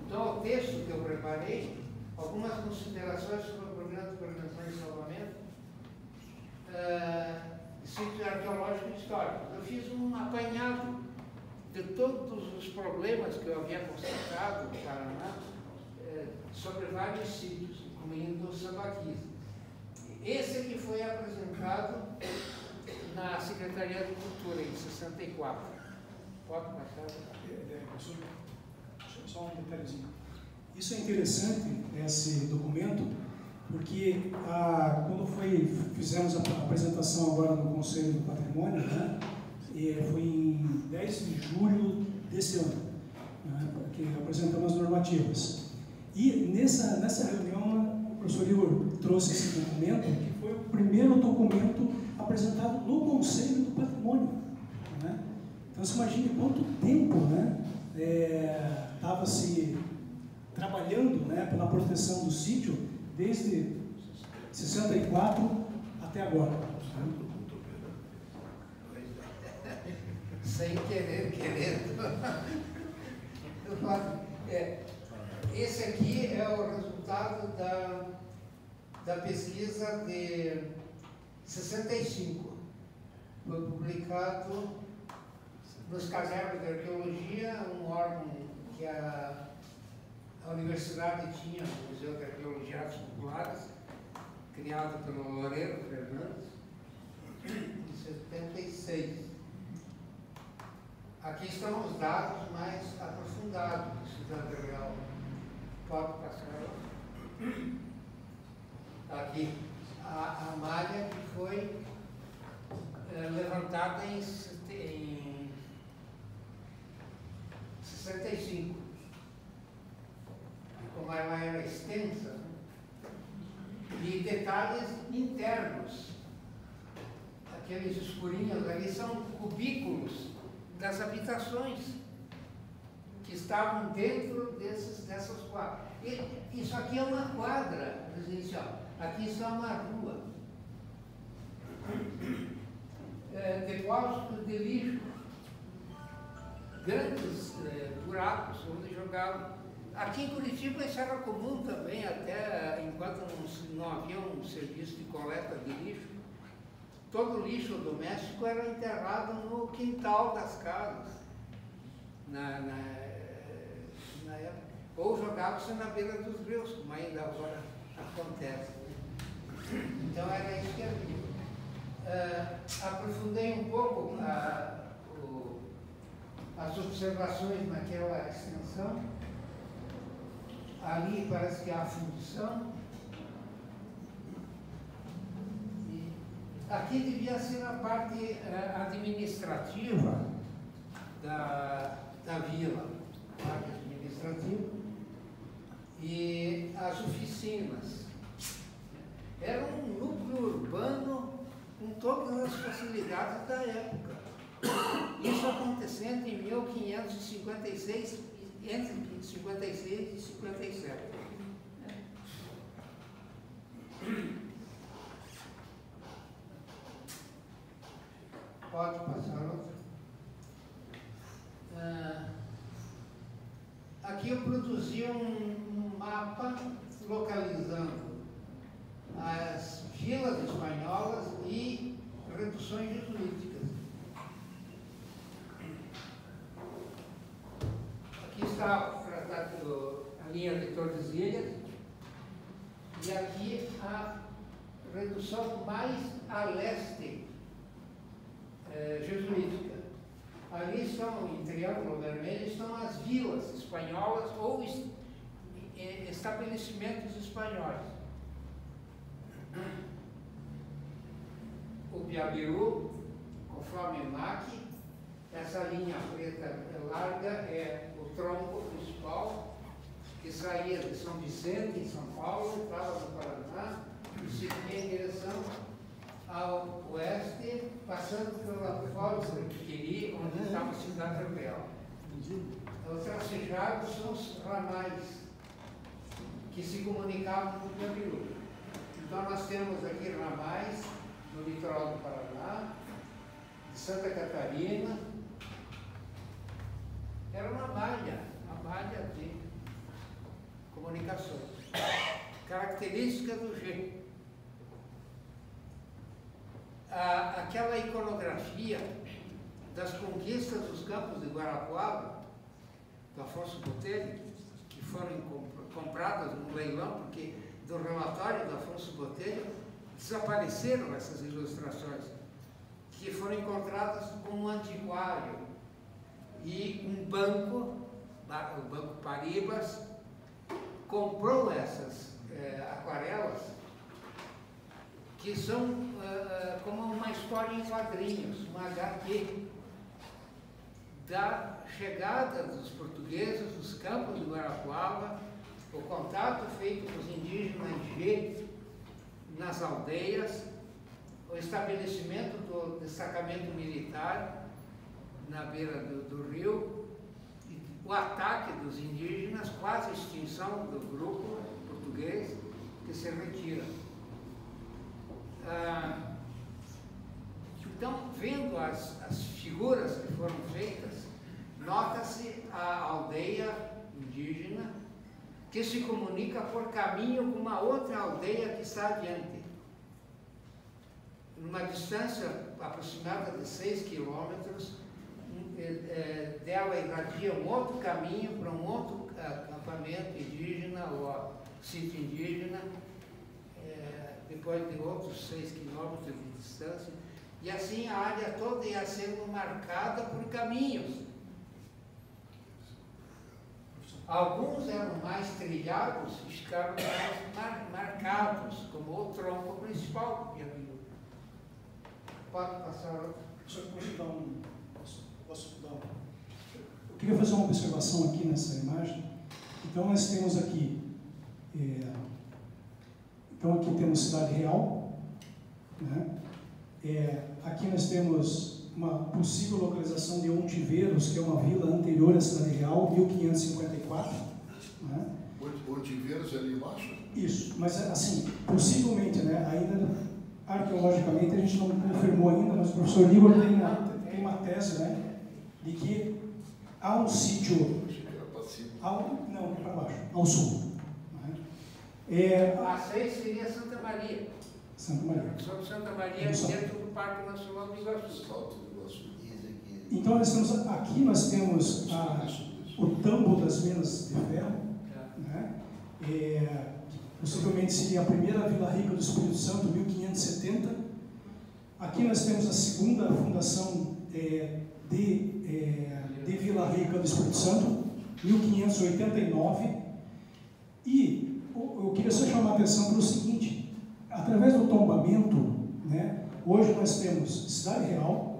S2: Então, o texto que eu preparei, algumas considerações sobre o Programa de Prevenção e Salvamento, sítios arqueológicos e históricos. Eu fiz um apanhado de todos os problemas que eu havia constatado no Paraná, sobre vários sítios, incluindo o Sambaquis. Esse aqui foi apresentado na Secretaria de Cultura, em 64. Pode passar?
S3: Só um detalhezinho. Isso é interessante, esse documento, porque quando fizemos a apresentação agora no Conselho do Patrimônio, né, foi em 10 de julho desse ano, né, que apresentamos as normativas. E nessa reunião, o professor Igor trouxe esse documento, que foi o primeiro documento apresentado no Conselho do Patrimônio. Né? Então, você imagine quanto tempo, né, estava se trabalhando, né, pela proteção do sítio desde 64 até agora.
S2: Sem querer, querendo. Esse aqui é o resultado da pesquisa de 65. Foi publicado nos Cadernos de Arqueologia, um órgão que a universidade tinha, o Museu de Arqueologia e Artes Populares, criado pelo Loureiro Fernandes, em 76. Aqui estão os dados mais aprofundados do Cidade Real. Pode passar. Aqui, a malha que foi levantada em 65. Como ela era extensa, né? E detalhes internos. Aqueles escurinhos ali são cubículos das habitações que estavam dentro dessas quadras. Isso aqui é uma quadra residencial, aqui está uma rua. Depósitos de lixo, grandes buracos onde jogavam. Aqui em Curitiba isso era comum também, até enquanto não havia um serviço de coleta de lixo. Todo o lixo doméstico era enterrado no quintal das casas, na época. Ou jogava-se na beira dos rios, como ainda agora acontece. Então era isso que havia. Aprofundei um pouco as observações naquela extensão. Ali parece que há a fundição. Aqui devia ser a parte administrativa da vila, parte administrativa, e as oficinas. Era um núcleo urbano com todas as facilidades da época. Isso acontecendo em 1556, entre 56 e 57. Pode passar outra. Aqui eu produzi um mapa localizando as vilas espanholas e reduções jesuíticas. Aqui está a linha de Tordesilhas e aqui a redução mais a leste jesuítica. Ali estão, em triângulo vermelho, estão as vilas espanholas ou estabelecimentos espanhóis. O Biabiru, conforme Mac, essa linha preta larga é o tronco principal, que saía de São Vicente, em São Paulo, entrava no Paraná, e seguia em direção ao oeste, passando pela Foz do Piquiri, onde estava a Cidade Real. Os tracejados são os ramais que se comunicavam com o Biabiru. Então nós temos aqui ramais no litoral do Paraná, de Santa Catarina. Era uma malha de comunicações. Característica do G. Aquela iconografia das conquistas dos campos de Guarapuava, do Afonso Botelho, que foram compradas no leilão, porque do relatório do Afonso Botelho desapareceram essas ilustrações, que foram encontradas como um antiquário. E um banco, o Banco Paribas, comprou essas aquarelas, que são como uma história em quadrinhos, uma HQ, da chegada dos portugueses dos campos de Guarapuava, o contato feito com os indígenas G nas aldeias, o estabelecimento do destacamento militar na beira do rio, o ataque dos indígenas, quase a extinção do grupo português que se retira. Então, vendo as figuras que foram feitas nota-se a aldeia indígena que se comunica por caminho com uma outra aldeia que está adiante. Numa distância aproximada de 6 quilômetros, dela irradia um outro caminho para um outro acampamento indígena ou sítio indígena, depois de outros 6 quilômetros de distância, e assim a área toda ia sendo marcada por caminhos. Alguns eram mais trilhados e ficaram mais marcados, como o tronco principal do Piabiru. Pode passar outro.
S3: Posso dar Eu queria fazer uma observação aqui nessa imagem. Então nós temos aqui, aqui temos Cidade Real, né? Aqui nós temos uma possível localização de Ontiveiros, que é uma vila anterior à Cidade Real, 1554. Né?
S6: Ontiveiros é ali embaixo?
S3: Isso, mas assim, possivelmente, né, ainda arqueologicamente a gente não confirmou ainda, mas o professor Igor tem uma tese, né, de que há um sítio, não, para baixo, ao sul. Né?
S2: A 6 seria Santa Maria.
S3: Santa Maria.
S2: Sobre Santa Maria, dentro do Parque Nacional do Iguaçu.
S3: Então nós temos o tambo das minas de ferro, né? Possivelmente seria a primeira Vila Rica do Espírito Santo, 1570. Aqui nós temos a segunda fundação de Vila Rica do Espírito Santo, 1589. E eu queria só chamar a atenção para o seguinte: através do tombamento, né, hoje nós temos Cidade Real,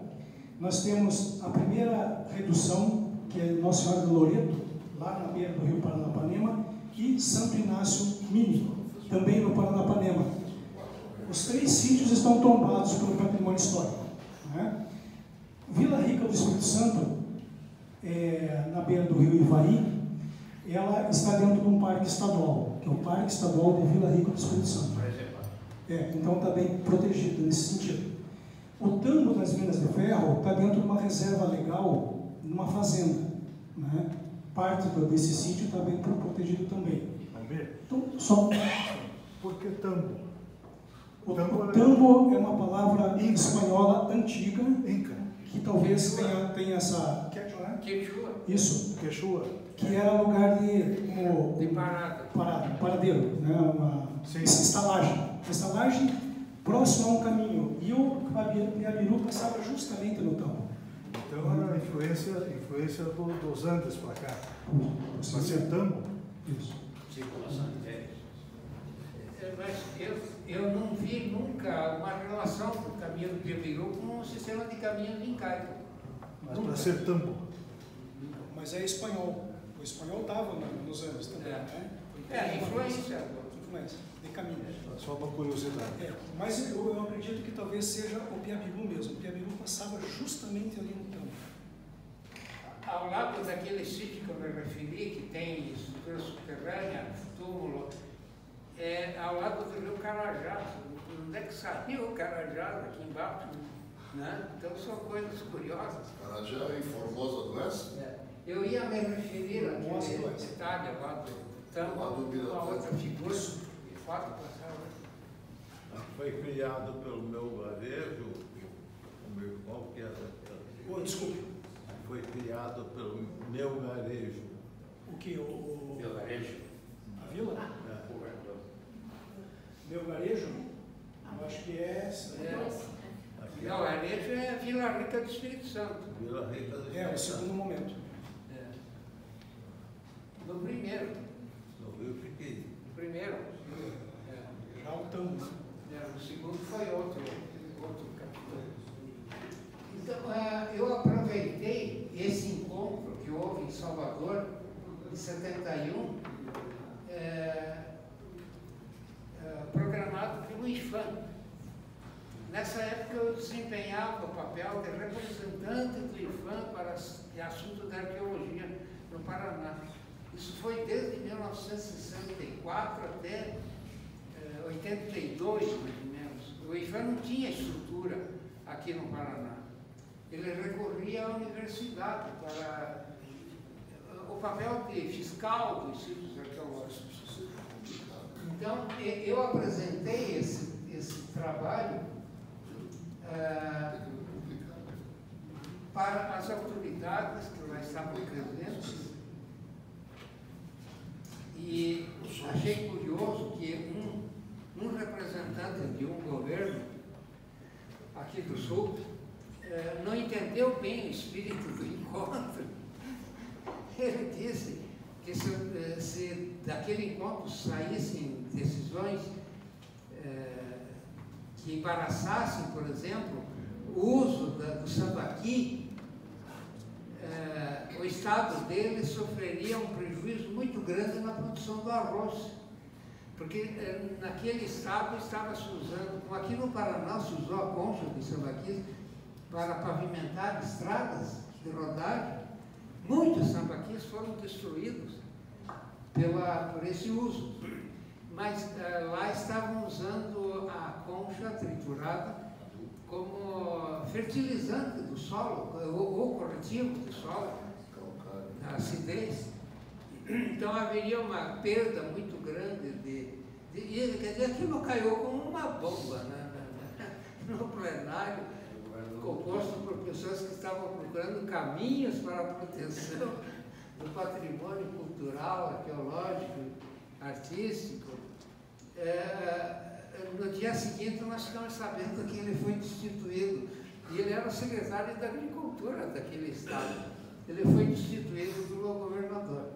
S3: nós temos a primeira redução, que é Nossa Senhora do Loreto, lá na beira do rio Paranapanema, e Santo Inácio Mini, também no Paranapanema. Os 3 sítios estão tombados pelo patrimônio histórico. Né? Vila Rica do Espírito Santo, na beira do rio Ivaí, ela está dentro de um parque estadual, que é o Parque Estadual de Vila Rica do Espírito Santo. Então está bem protegido nesse sentido. O tambo das minas de ferro está dentro de uma reserva legal, numa fazenda. Né? Parte desse sítio está bem protegido também. Então, só...
S1: Por que tambo?
S3: O tambo é uma palavra espanhola antiga, que talvez tenha essa...
S2: Quechua.
S3: Isso.
S1: Quechua.
S3: Que era lugar de paradeiro, né? Uma estalagem próximo a um caminho. E o Piabiru passava justamente no tambo.
S1: Então era a influência dos Andes para cá. Para ser tambo.
S3: Isso.
S2: Mas eu não vi nunca uma relação do caminho do Piabiru com um sistema de caminhos incaico.
S1: Mas para ser tambo.
S3: Mas é espanhol. O espanhol estava nos Andes também, né?
S2: Influência
S3: de caminho.
S1: Só uma curiosidade.
S3: Mas eu acredito que talvez seja o Piabiru mesmo. O Piabiru passava justamente ali no tambo.
S2: Ao lado daquele sítio que eu me referi, que tem estrutura subterrânea, túmulo, ao lado do rio Carajás. Onde é que saiu o Carajás aqui embaixo? Né? Então são coisas curiosas.
S6: Carajás em Formosa do Oeste?
S2: Eu ia me referir àquele detalhe lá do tambo, uma outra figura. Pode passar.
S7: Foi criado pelo meu garejo, o meu irmão que era.
S3: Desculpe.
S7: Foi criado pelo meu garejo.
S3: O que?
S4: Meu garejo?
S3: A vila? Meu garejo? Eu acho que
S2: Não, o garejo é Vila Rica do Espírito Santo.
S7: Vila Rica do Espírito Santo.
S3: o segundo momento.
S2: No primeiro.
S7: No Rio Pequeno.
S2: No primeiro.
S3: Já o tambo.
S2: O segundo foi outro capítulo. Então, eu aproveitei esse encontro que houve em Salvador, em 71, programado pelo IFAM. Nessa época eu desempenhava o papel de representante do IFAM para assuntos da arqueologia no Paraná. Isso foi desde 1964 até 82, mais ou menos. O IFAM não tinha estrutura aqui no Paraná. Ele recorria à universidade para o papel de fiscal dos sítios arqueológicos. Então, eu apresentei esse trabalho para as autoridades que lá estavam presentes, e achei curioso que um representante de um governo aqui do Sul não entendeu bem o espírito do encontro. Ele disse que se daquele encontro saíssem decisões que embaraçassem, por exemplo, o uso do sambaqui, o estado dele sofreria um prejuízo muito grande na produção do arroz. Porque naquele estado estava se usando, como aqui no Paraná se usou a concha do sambaqui para pavimentar estradas de rodagem, muitos sambaquis foram destruídos por esse uso. Mas lá estavam usando a concha triturada como fertilizante do solo, ou corretivo do solo, da acidez. Então haveria uma perda muito grande quer dizer, aquilo caiu como uma bomba no plenário, composto por pessoas que estavam procurando caminhos para a proteção do patrimônio cultural, arqueológico, artístico. No dia seguinte nós ficamos sabendo que ele foi destituído, e ele era o secretário da Agricultura daquele estado. Ele foi destituído pelo governador.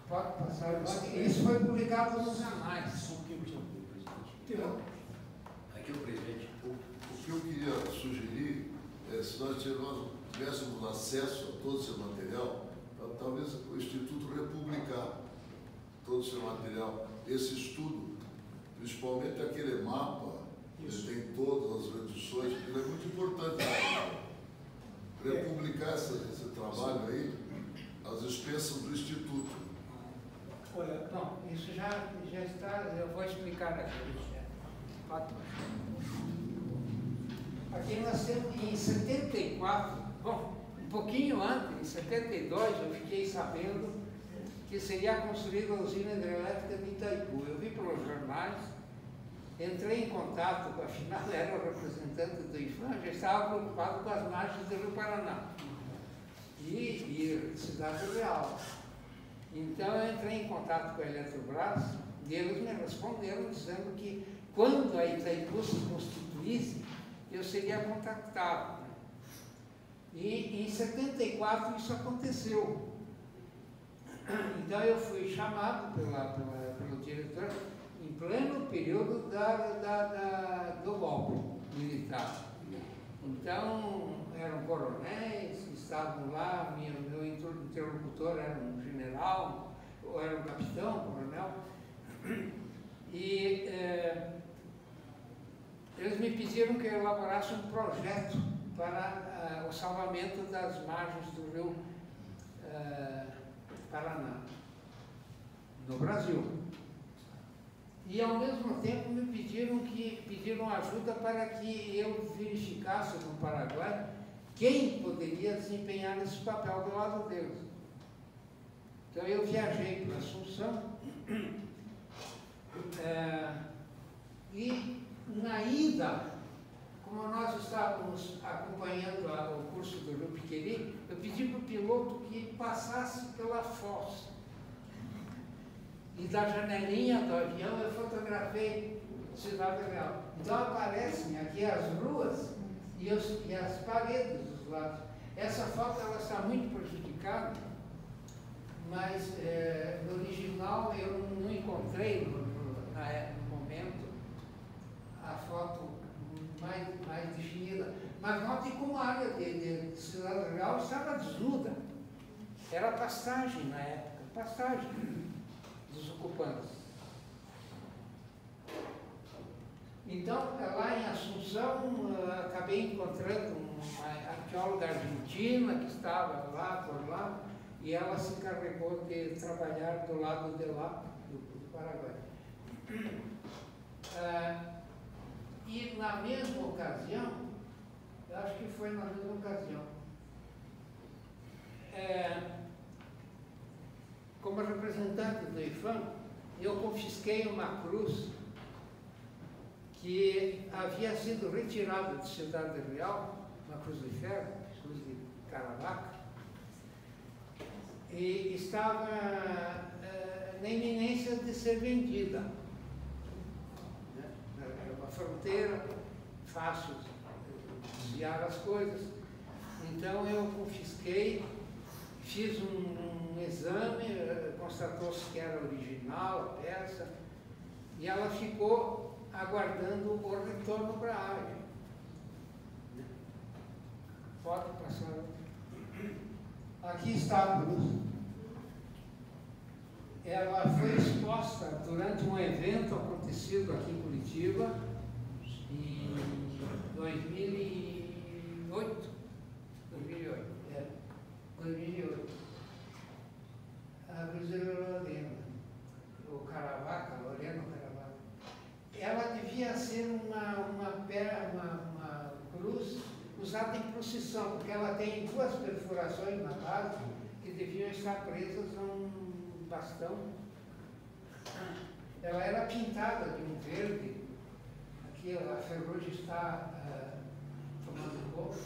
S2: Pode passar. Isso foi publicado nos jornais.
S6: Aqui o presidente. O que eu queria sugerir é, se nós tivéssemos acesso a todo esse material, talvez o Instituto republicar todo esse material, esse estudo, principalmente aquele mapa, que tem todas as edições, ele é muito importante. Republicar esse trabalho aí, às expensas do Instituto.
S2: Olha, não, isso já está, eu vou explicar aqui. Aqui nós temos, em 74, bom, um pouquinho antes, em 72, eu fiquei sabendo que seria construída a usina hidrelétrica de Itaipu. Eu vi pelos jornais, entrei em contato, afinal era o representante do IFAM, já estava preocupado com as margens do Rio Paraná e Cidade Real. Então eu entrei em contato com a Eletrobras e eles me responderam dizendo que quando a Itaipu se constituísse, eu seria contactado. E em 74 isso aconteceu. Então eu fui chamado pelo diretor em pleno período do golpe militar. Então eram coronéis que estavam lá, meu interlocutor era um general, ou era um capitão, coronel, e eles me pediram que eu elaborasse um projeto para o salvamento das margens do rio Paraná, no Brasil. E ao mesmo tempo me pediram ajuda para que eu verificasse no Paraguai quem poderia desempenhar esse papel do lado deles. Então eu viajei para Assunção e na ida, como nós estávamos acompanhando o curso do Rio Piqueri, eu pedi para o piloto que passasse pela fossa. E da janelinha do avião eu fotografei Cidade Real. Então aparecem aqui as ruas e as paredes dos lados. Essa foto ela está muito prejudicada, mas no original eu não encontrei no momento a foto mais definida. Mas note como a área de Cidade Real estava desnuda. Era pastagem na época, pastagem dos ocupantes. Então, lá em Assunção, acabei encontrando uma arqueóloga argentina que estava lá por lá, e ela se encarregou de trabalhar do lado de lá, do Paraguai. E na mesma ocasião, eu acho que foi na mesma ocasião, como representante do IFAM, eu confisquei uma cruz que havia sido retirada de Cidade Real, uma cruz de ferro, cruz de Caravaca, e estava na iminência de ser vendida. Né? Era uma fronteira, fácil desviar as coisas. Então eu confisquei, fiz um exame, constatou-se que era original a peça, e ela ficou aguardando o retorno para a área. Pode passar. Aqui está a cruz. Ela foi exposta durante um evento acontecido aqui em Curitiba em 2008. 2008. A cruzeira Lorena, o Caravaca, Lorena Caravaca. Ela devia ser uma cruz usada em procissão, porque ela tem duas perfurações na base que deviam estar presas a um bastão. Ela era pintada de um verde. Aqui a ferrugem está tomando corpo.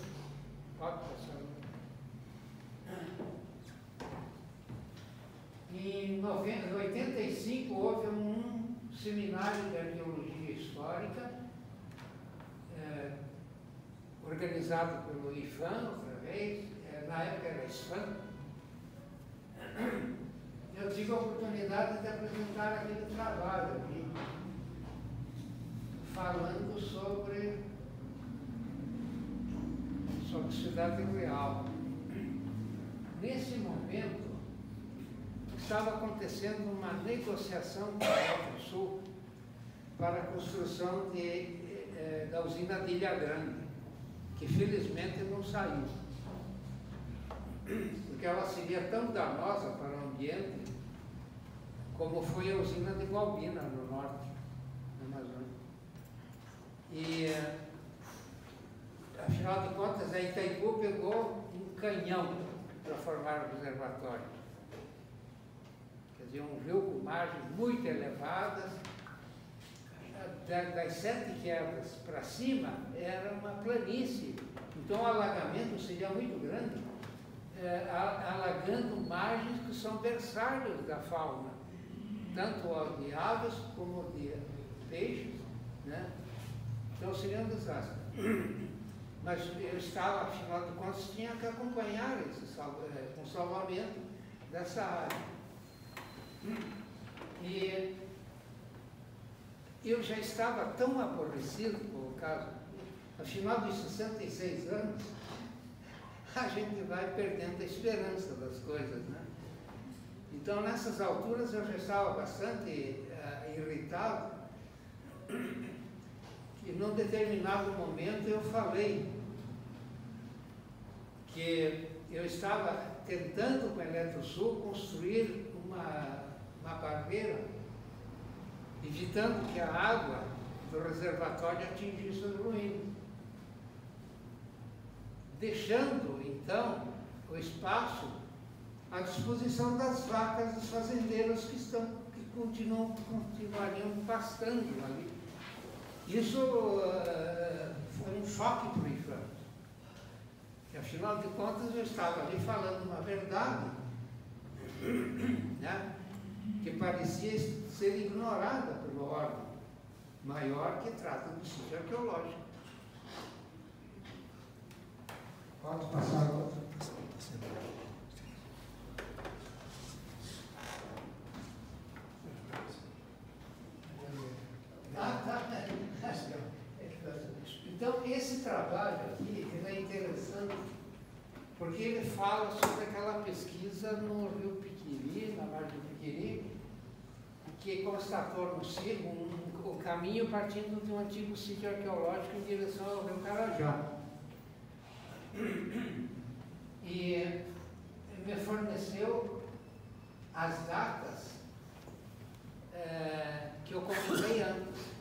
S2: Pode passar. Em 85 houve um seminário de arqueologia histórica, organizado pelo IFAM, outra vez, na época era ISFAM. Eu tive a oportunidade de apresentar aquele trabalho aqui, falando sobre Cidade Real. Nesse momento, estava acontecendo uma negociação com o Sul para a construção da usina de Ilha Grande, que felizmente não saiu, porque ela seria tão danosa para o ambiente como foi a usina de Gualbina, no norte da Amazônia. E, afinal de contas, a Itaipu pegou um canhão para formar o reservatório. Quer dizer, um rio com margens muito elevadas. Das 7 quedas para cima era uma planície, então o alagamento seria muito grande, alagando margens que são berçários da fauna, tanto de aves como de peixes, né? Então seria um desastre. Mas eu estava, afinal de contas, tinha que acompanhar o salvamento dessa área. E eu já estava tão aborrecido com o caso, afinal de 66 anos, a gente vai perdendo a esperança das coisas, né? Então, nessas alturas, eu já estava bastante irritado, e num determinado momento eu falei que eu estava tentando com a Eletrosul construir uma barreira, evitando que a água do reservatório atingisse os ruínas, deixando então o espaço à disposição das vacas dos fazendeiros que continuariam pastando ali. Isso foi um choque para o IFAM, que afinal de contas eu estava ali falando uma verdade, né, que parecia ser ignorada pelo órgão maior que trata do sítio arqueológico. Pode passar outra. Então, esse trabalho aqui ele é interessante porque ele fala sobre aquela pesquisa no Rio Piquiri, na margem do Piquiri, que constatou no sítio o caminho partindo de um antigo sítio arqueológico em direção ao Rio Carajá. E me forneceu as datas que eu comentei antes,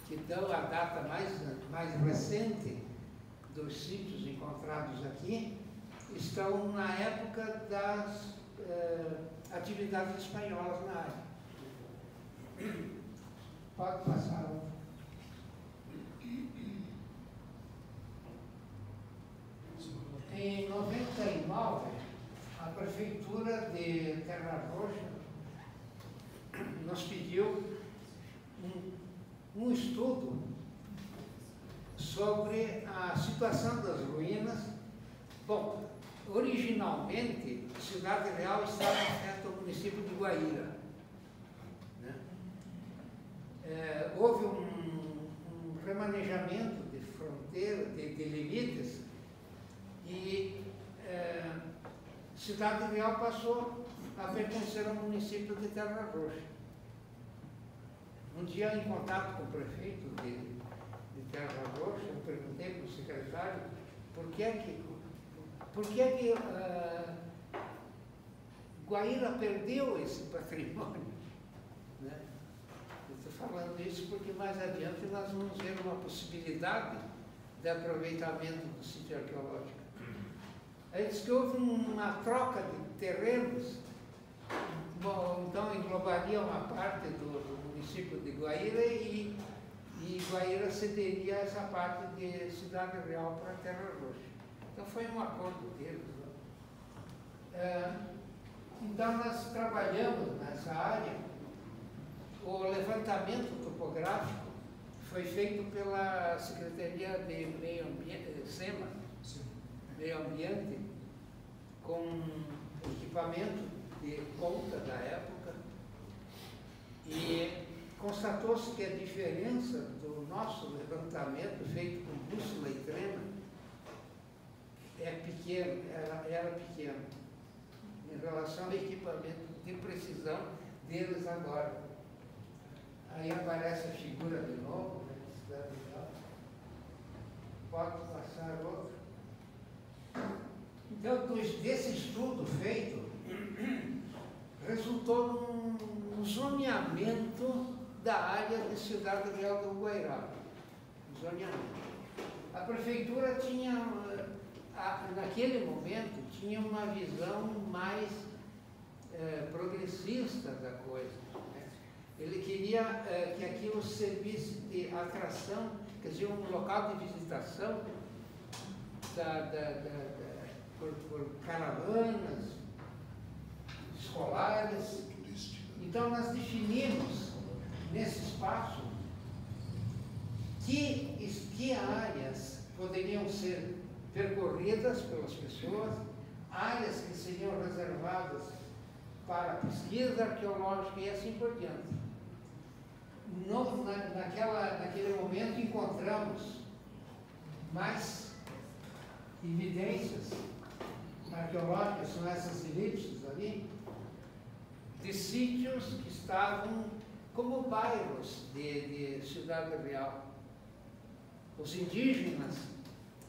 S2: que dão a data mais recente dos sítios encontrados aqui, estão na época das atividades espanholas na área. Pode passar. Em 99, a Prefeitura de Terra Roxa nos pediu um estudo sobre a situação das ruínas. Bom, originalmente, Cidade Real estava perto do município de Guaíra. Né? Houve um remanejamento de fronteira, de limites, e Cidade Real passou a pertencer ao município de Terra Roxa. Um dia, em contato com o prefeito de Terra Roxa, eu perguntei para o secretário por que é que Guaíra perdeu esse patrimônio. Né? Eu estou falando isso porque mais adiante nós vamos ver uma possibilidade de aproveitamento do sítio arqueológico. Aí diz que houve uma troca de terrenos. Bom, então englobaria uma parte do município de Guaíra e Guaíra cederia essa parte de Cidade Real para Terra Roxa. Então foi um acordo deles. Então nós trabalhamos nessa área. O levantamento topográfico foi feito pela Secretaria de Meio Ambiente, SEMA, Meio Ambiente, com equipamento de ponta da época, e constatou-se que a diferença do nosso levantamento feito com bússola e trema era pequeno em relação ao equipamento de precisão deles agora. Aí aparece a figura de novo, né? Pode passar outro. Então, desse estudo feito, resultou num zoneamento da área de Cidade Real do Guairá. Zoneamento. A prefeitura tinha, naquele momento, tinha uma visão mais progressista da coisa. Né? Ele queria que aquilo servisse de atração, quer dizer, um local de visitação por caravanas escolares. Então nós definimos nesse espaço que áreas poderiam ser percorridas pelas pessoas, áreas que seriam reservadas para pesquisa arqueológica e assim por diante. Naquele momento encontramos mais evidências arqueológicas, são essas elipses ali, de sítios que estavam como bairros de Cidade Real. Os indígenas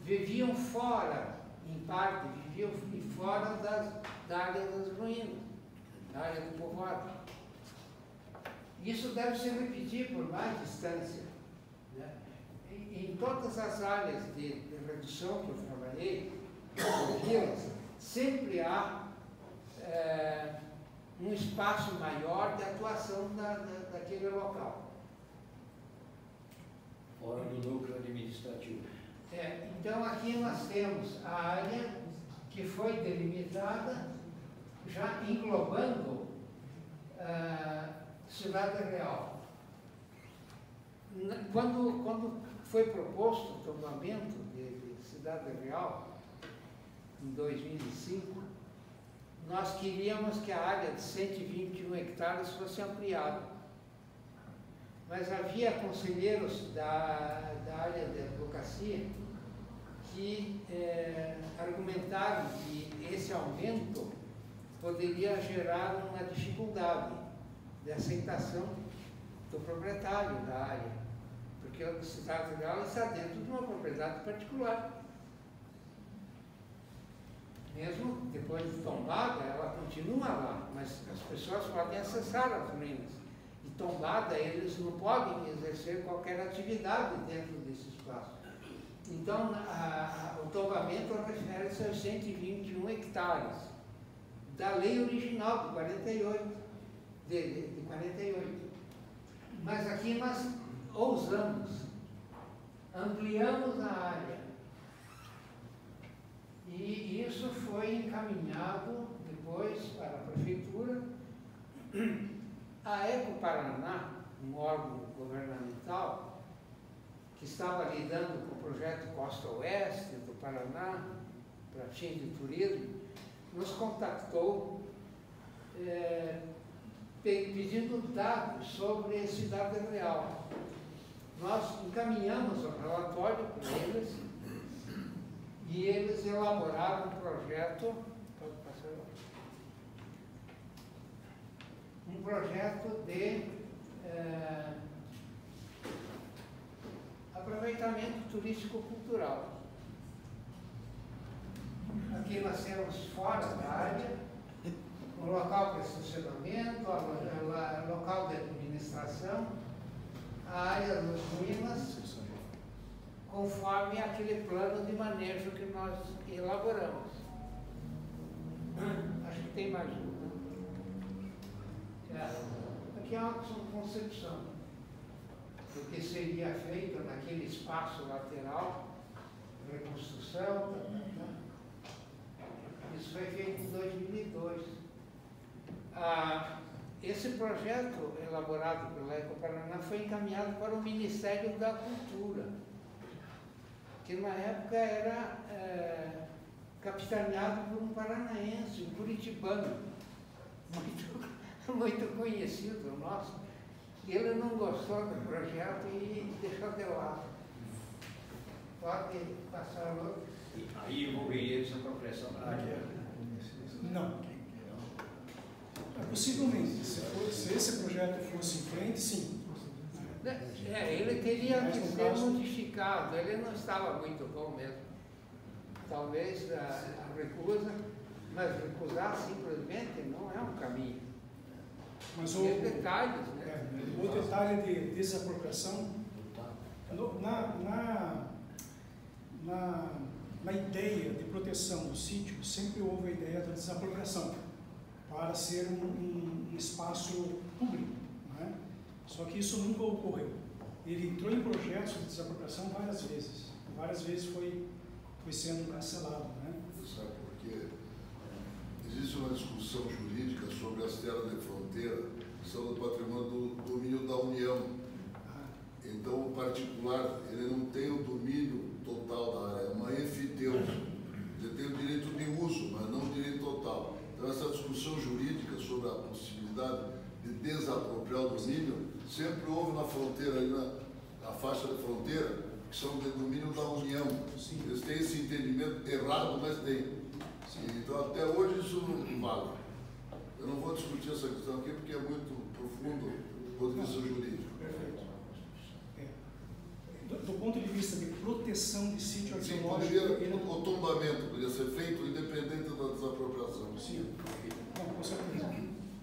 S2: viviam fora, em parte, viviam fora da área das ruínas, da área do povoado. Isso deve se repetir por mais distância. Né? Em todas as áreas de redução que eu trabalhei, sempre há um espaço maior de atuação daquele local.
S8: Fora do núcleo administrativo.
S2: Então aqui nós temos a área que foi delimitada, já englobando Cidade Real. Quando foi proposto o tombamento de Cidade Real, em 2005, nós queríamos que a área de 121 hectares fosse ampliada. Mas havia conselheiros da área de advocacia que argumentaram que esse aumento poderia gerar uma dificuldade de aceitação do proprietário da área, porque a Cidade Real está dentro de uma propriedade particular. Mesmo depois de tombada, ela continua lá, mas as pessoas podem acessar as ruínas. E tombada, eles não podem exercer qualquer atividade dentro desse espaço. Então, o tombamento refere-se aos 121 hectares da lei original, de 48. De 48. Mas aqui nós ousamos, ampliamos a área. E isso foi encaminhado depois para a prefeitura. A Eco-Paraná, um órgão governamental, que estava lidando com o projeto Costa Oeste do Paraná, para fins de turismo, nos contactou pedindo dados sobre esse dado real. Nós encaminhamos o relatório para eles e eles elaboraram um projeto, de aproveitamento turístico-cultural. Aqui nós temos fora da área o local para estacionamento, o local de administração, a área das ruínas, conforme aquele plano de manejo que nós elaboramos. Acho que tem mais um. Aqui é uma concepção do que seria feito naquele espaço lateral, reconstrução. Isso foi feito em 2002. Esse projeto elaborado pela Eco-Paraná foi encaminhado para o Ministério da Cultura, que na época era capitaneado por um paranaense, um curitibano, muito conhecido nosso. Ele não gostou do projeto e deixou de lado. Pode passar outro.
S8: Aí envolveria desapropriação da área.
S3: Não. Possivelmente, se esse projeto fosse em frente, sim.
S2: Ele teria que ser modificado, ele não estava muito bom mesmo. Talvez a recusa, mas recusar simplesmente não é um caminho.
S3: Mas
S2: tem detalhes, né?
S3: O detalhe de desapropriação, na ideia de proteção do sítio, sempre houve a ideia da desapropriação, para ser um espaço público, né? Só que isso nunca ocorreu. Ele entrou em projetos de desapropriação várias vezes foi sendo cancelado, né?
S6: Sabe por quê? Existe uma discussão jurídica sobre as terras de fronteira que são do patrimônio do domínio da União. Então, o particular, ele não tem o domínio total da área, é uma enfiteusa. Ele tem o direito de uso, mas não o direito total. Então, essa discussão jurídica sobre a possibilidade de desapropriar o domínio sempre houve na fronteira, ali na faixa de fronteira, que são de domínio da União. Sim. Eles têm esse entendimento errado, mas tem. Então, até hoje, isso não vale. Eu não vou discutir essa questão aqui, porque é muito profundo do ponto de vista jurídico.
S3: Perfeito. Do ponto de vista de proteção de sítio arqueológico...
S6: O tombamento podia ser feito independente da desapropriação.
S3: Sim. Não, com certeza.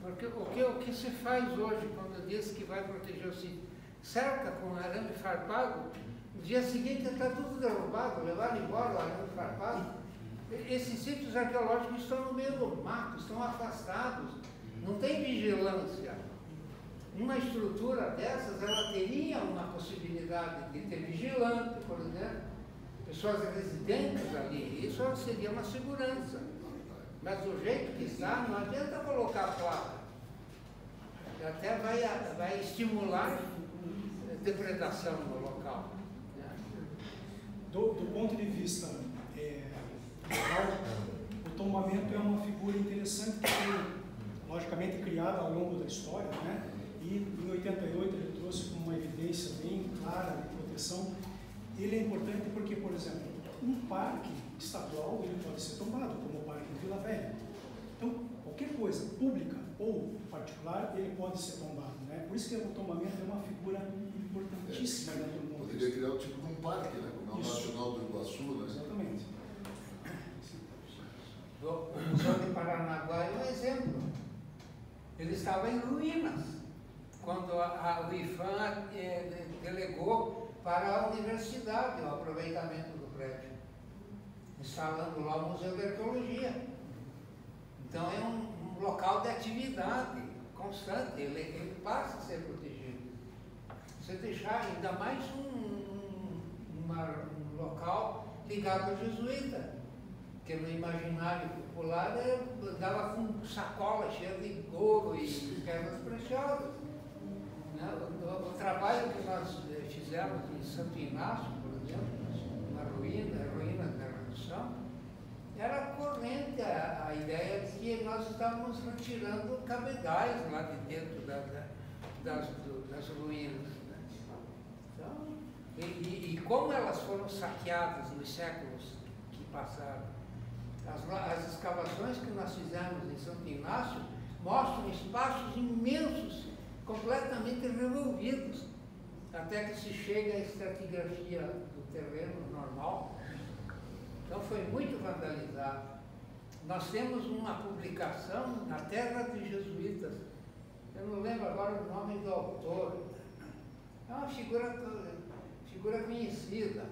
S2: Porque o que se faz hoje, quando diz que vai proteger o sítio, cerca com arame farpado, no dia seguinte está tudo derrubado, levaram embora o arame farpado. Esses sítios arqueológicos estão no meio do mato, estão afastados, não tem vigilância. Uma estrutura dessas, ela teria uma possibilidade de ter vigilante, por exemplo, pessoas residentes ali, isso seria uma segurança. Mas do jeito que está, não adianta colocar placa. Até vai estimular depredação no local.
S3: Do ponto de vista legal, o tombamento é uma figura interessante que foi, logicamente, criada ao longo da história, né? E em 88 ele trouxe uma evidência bem clara de proteção. Ele é importante porque, por exemplo, um parque estadual ele pode ser tombado, como o Parque de Vila Velha. Então, qualquer coisa pública ou particular, ele pode ser tombado, né? Por isso que o tombamento é uma figura importantíssima dentro do mundo.
S6: Poderia criar o tipo de um parque, né? Como é o Nacional do Iguaçu, né?
S3: Exatamente.
S2: O Museu de Paranaguá é um exemplo. Ele estava em ruínas quando o IFAM delegou para a universidade o aproveitamento do prédio, instalando lá o Museu de Arqueologia. Então é um local de atividade constante, ele passa a ser protegido. Você deixar ainda mais um local ligado ao jesuíta, que no imaginário popular dava com sacola cheia de ouro e pedras preciosas. O trabalho que nós fizemos em Santo Inácio, por exemplo, na ruína da redução, era corrente a ideia de que nós estávamos retirando cabedais lá de dentro das ruínas. Né? Então, e como elas foram saqueadas nos séculos que passaram, as escavações que nós fizemos em Santo Inácio mostram espaços imensos, completamente revolvidos, até que se chega à estratigrafia do terreno normal. Então foi muito vandalizado. Nós temos uma publicação na Terra dos Jesuítas, eu não lembro agora o nome do autor, é uma figura conhecida.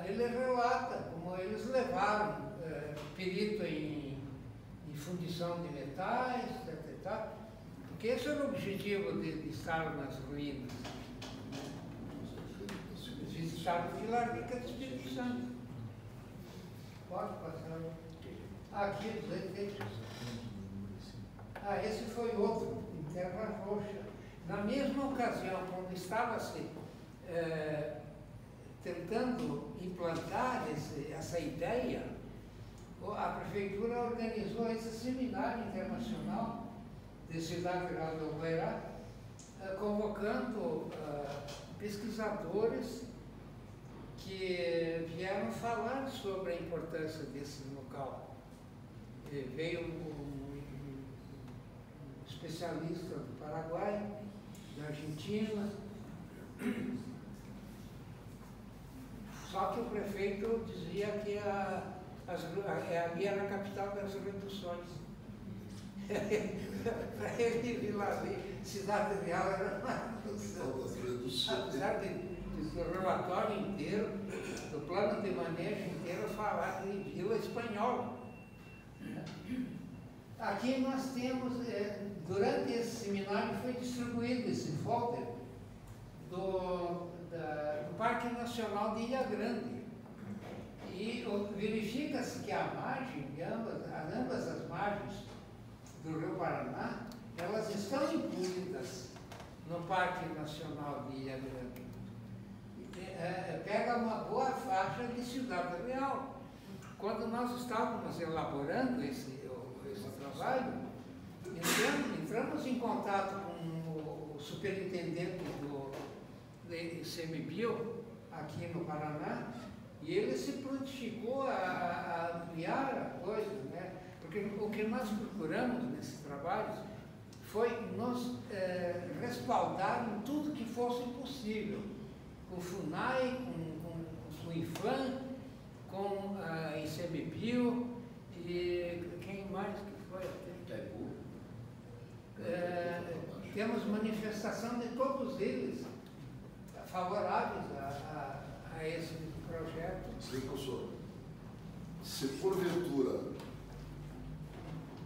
S2: Ele relata como eles levaram perito em fundição de metais, etc. Porque esse era o objetivo de estar nas ruínas. Visitar o Vila Rica do Espírito Santo. Pode passar. Aqui, esse foi outro, em Terra Roxa. Na mesma ocasião, quando estava-se tentando implantar essa ideia, a prefeitura organizou esse seminário internacional de Cidade Real do Opeirá, convocando pesquisadores que vieram falar sobre a importância desse local. Veio um especialista do Paraguai, da Argentina, só que o prefeito dizia que ali era a capital das reduções. Para ele vir lá ver Cidade Real era uma redução. Apesar do relatório inteiro, do plano de manejo inteiro, falar de vila espanhola. Aqui nós temos, durante esse seminário foi distribuído esse folder do Parque Nacional de Ilha Grande. E verifica-se que a margem, ambas as margens do Rio Paraná, elas estão incluídas no Parque Nacional de Ilha Grande. Pega uma boa faixa de Cidade Real. Quando nós estávamos elaborando esse trabalho, entramos em contato com o superintendente do ICMBio aqui no Paraná, e ele se prontificou a ampliar a coisa, né? Porque o que nós procuramos nesse trabalho foi nos respaldar em tudo que fosse possível, com o FUNAI, com o IFAM, com a ICMBio e quem mais que foi até? Temos manifestação de todos eles favoráveis a esse projeto.
S6: Sim, professor. Se porventura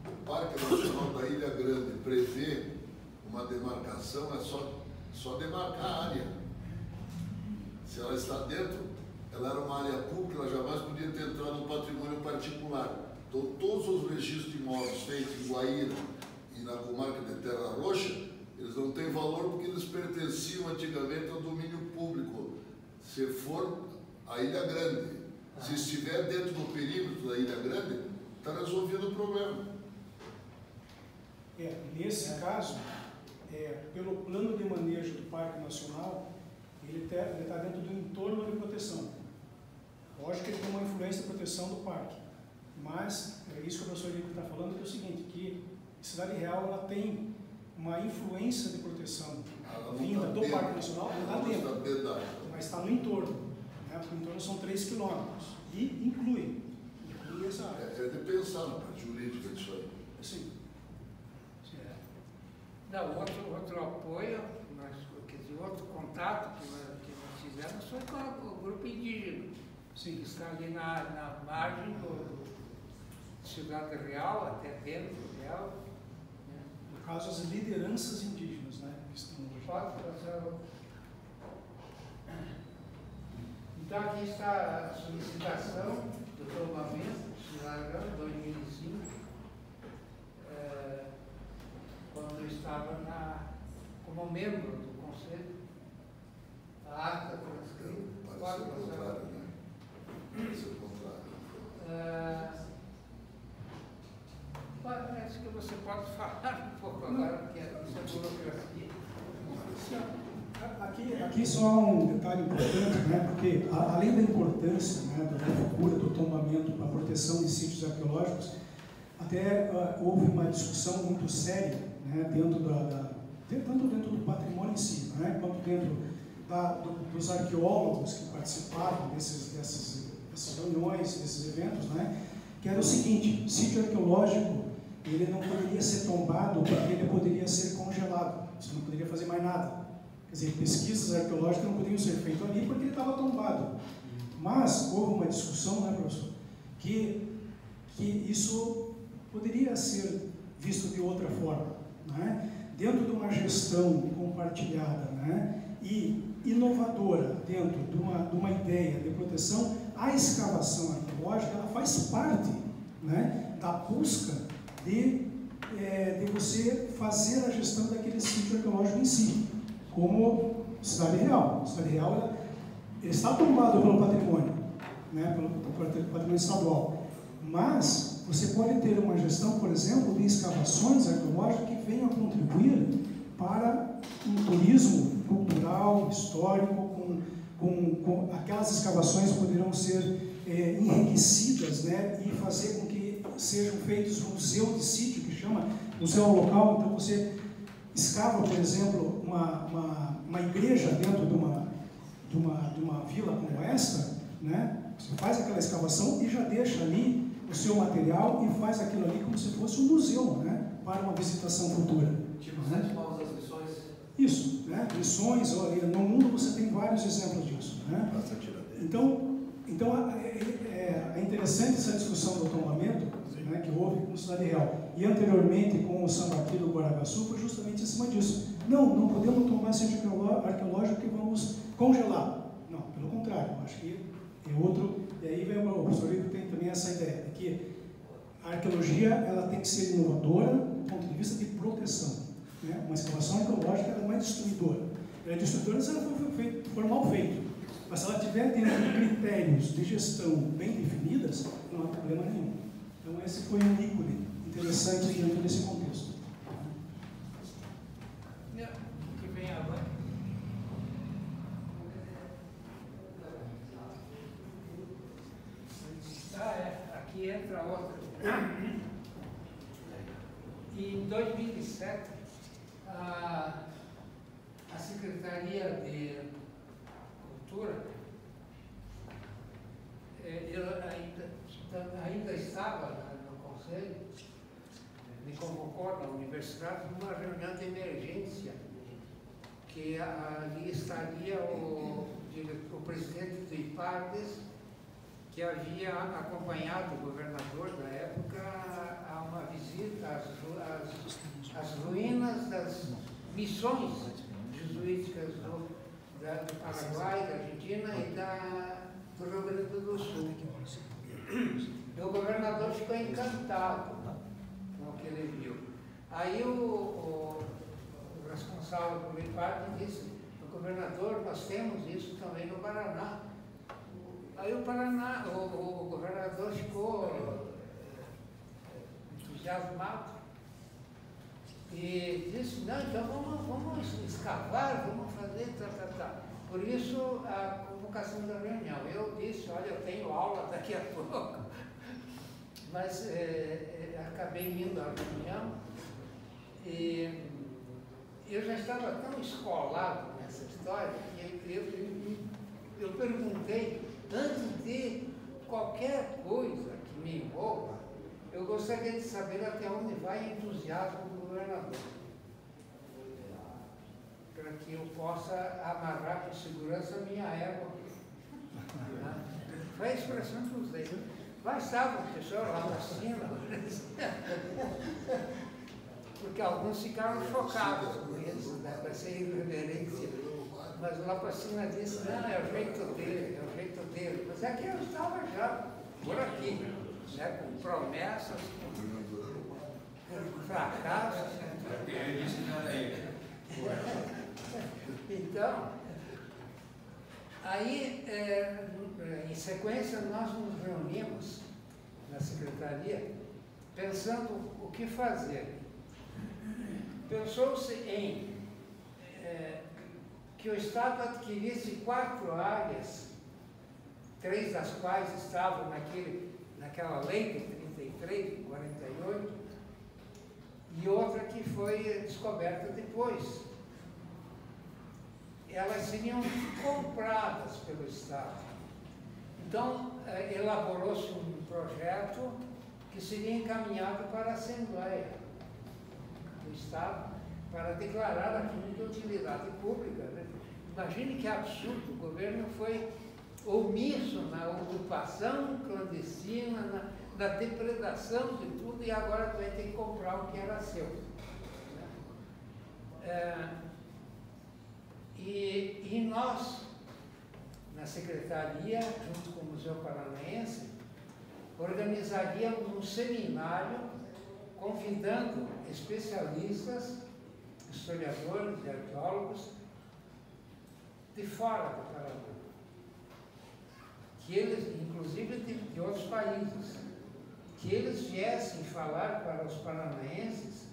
S6: o Parque Nacional da Ilha Grande prevê uma demarcação, é só demarcar a área. Se ela está dentro, ela era uma área pública, ela jamais podia ter entrado no patrimônio particular. Então, todos os registros de imóveis feitos em Guaíra e na comarca de Terra Roxa, eles não têm valor porque eles pertenciam antigamente ao domínio público. Se for a Ilha Grande, se estiver dentro do perímetro da Ilha Grande, está resolvido o problema.
S3: Nesse caso, pelo plano de manejo do Parque Nacional, ele está dentro do entorno de proteção. Lógico que ele tem uma influência de proteção do parque, mas isso que o professor Henrique está falando é o seguinte, que Cidade Real ela tem uma influência de proteção vinda do Parque Nacional lá dentro, mas está no entorno, né? Porque o entorno são 3 quilômetros e inclui essa área.
S6: É de pensar na parte jurídica disso aí.
S3: Sim.
S2: Não, outro apoio, quer dizer, outro contato que nós fizemos foi com o grupo indígena, que está ali na margem do Cidade Real, até dentro real.
S3: No caso, as lideranças indígenas, né? Que estão hoje.
S2: Pode fazer. Então, aqui está a solicitação do tombamento, Cidade Real, 2005, quando eu estava como membro do Conselho. A ata transcrita.
S6: Parece o contrário, né? Parece o contrário.
S2: Parece que você pode falar um pouco agora, porque isso é burocracia.
S3: Aqui só um detalhe importante, né? Porque além da importância, né, da procura do tombamento para a proteção de sítios arqueológicos, até houve uma discussão muito séria, né, tanto dentro do patrimônio em si, né, quanto dentro dos arqueólogos que participavam dessas reuniões, desses eventos, né, que era o seguinte: o sítio arqueológico ele não poderia ser tombado porque ele poderia ser congelado, você não poderia fazer mais nada. Quer dizer, pesquisas arqueológicas não poderiam ser feitas ali porque ele estava tombado. Mas houve uma discussão, né, professor, que isso poderia ser visto de outra forma, né? Dentro de uma gestão compartilhada, né, e inovadora, dentro de uma ideia de proteção, a escavação arqueológica ela faz parte, né, da busca de você fazer a gestão daquele sítio arqueológico em si, como Cidade Real. Cidade Real ela está tombado pelo patrimônio, né, pelo patrimônio estadual, mas você pode ter uma gestão, por exemplo, de escavações arqueológicas que venham a contribuir para um turismo cultural, histórico, com aquelas escavações poderão ser enriquecidas, né, e fazer com que sejam feitos museu de sítio, que chama museu local. Então você escava, por exemplo, uma igreja dentro de uma vila como esta, né? Você faz aquela escavação e já deixa ali o seu material e faz aquilo ali como se fosse um museu, né, para uma visitação futura.
S8: Tipo, os 7 povos das missões.
S3: Isso, né? Missões, olha, no mundo você tem vários exemplos disso, né? Então é interessante essa discussão do tombamento, né, que houve com Cidade Real e anteriormente com o Sambaqui do Guaraguaçu, foi justamente em cima disso. Não podemos tombar sítio arqueológico que vamos congelar. Não, pelo contrário, acho que é outro. E aí vem o professor Rico tem também essa ideia de que a arqueologia ela tem que ser inovadora do ponto de vista de proteção, né? Uma escavação arqueológica ela não é destruidora. Ela é destruidora se ela for mal feita. Mas se ela tiver dentro de critérios de gestão bem definidas, não há problema nenhum. Então esse foi um ícone interessante dentro desse contexto.
S2: O que vem agora? Aqui entra outra. E em 2007, a Secretaria de Cultura ainda estava no Conselho, me convocou na universidade numa reunião de emergência, que ali estaria o presidente do IPARDES, que havia acompanhado o governador da época a uma visita às ruínas das missões jesuíticas do Paraguai, da Argentina e do Rio Grande do Sul. E o governador ficou encantado com o que ele viu. Aí o responsável pelo IPARDES disse: governador, nós temos isso também no Paraná. Aí o governador ficou entusiasmado e disse: não, então vamos escavar, vamos fazer, tá. Por isso a convocação da reunião. Eu disse: olha, eu tenho aula daqui a pouco, mas acabei indo à reunião e eu já estava tão escolado nessa história que eu perguntei, antes de qualquer coisa que me envolva, eu gostaria de saber até onde vai o entusiasmo do governador, para que eu possa amarrar com segurança a minha égua. Foi a expressão que usei. Lá estavam pessoas lá na cima, porque alguns ficaram chocados com isso, né, com essa irreverência. Mas lá para cima disse, não, é o jeito dele, é o jeito dele. Mas é que eu estava já por aqui, né, com promessas, com fracassos.
S4: Ele disse que não era ele.
S2: Então, aí, em sequência, nós nos reunimos na secretaria pensando o que fazer. Pensou-se em que o Estado adquirisse 4 áreas, 3 das quais estavam naquela lei de 33, de 48, e outra que foi descoberta depois. Elas seriam compradas pelo Estado. Então, elaborou-se um projeto que seria encaminhado para a Assembleia do Estado para declarar aquilo de utilidade pública, né? Imagine que absurdo, o governo foi omisso na ocupação clandestina, na depredação de tudo, e agora vai ter que comprar o que era seu. E nós, na secretaria, junto com o Museu Paranaense, organizaríamos um seminário convidando especialistas, historiadores e arqueólogos de fora do Paraná, que eles, inclusive de outros países, que eles viessem falar para os paranaenses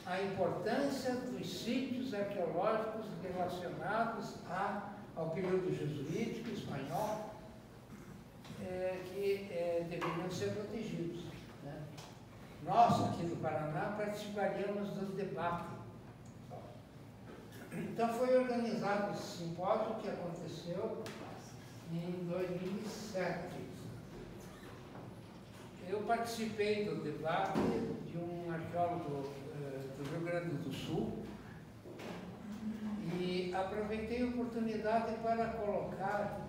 S2: a importância dos sítios arqueológicos relacionados ao período jesuítico espanhol, que deveriam ser protegidos, né? Nós, aqui do Paraná, participaríamos do debate. Então, foi organizado esse simpósio que aconteceu em 2007. Eu participei do debate de um arqueólogo do Rio Grande do Sul e aproveitei a oportunidade para colocar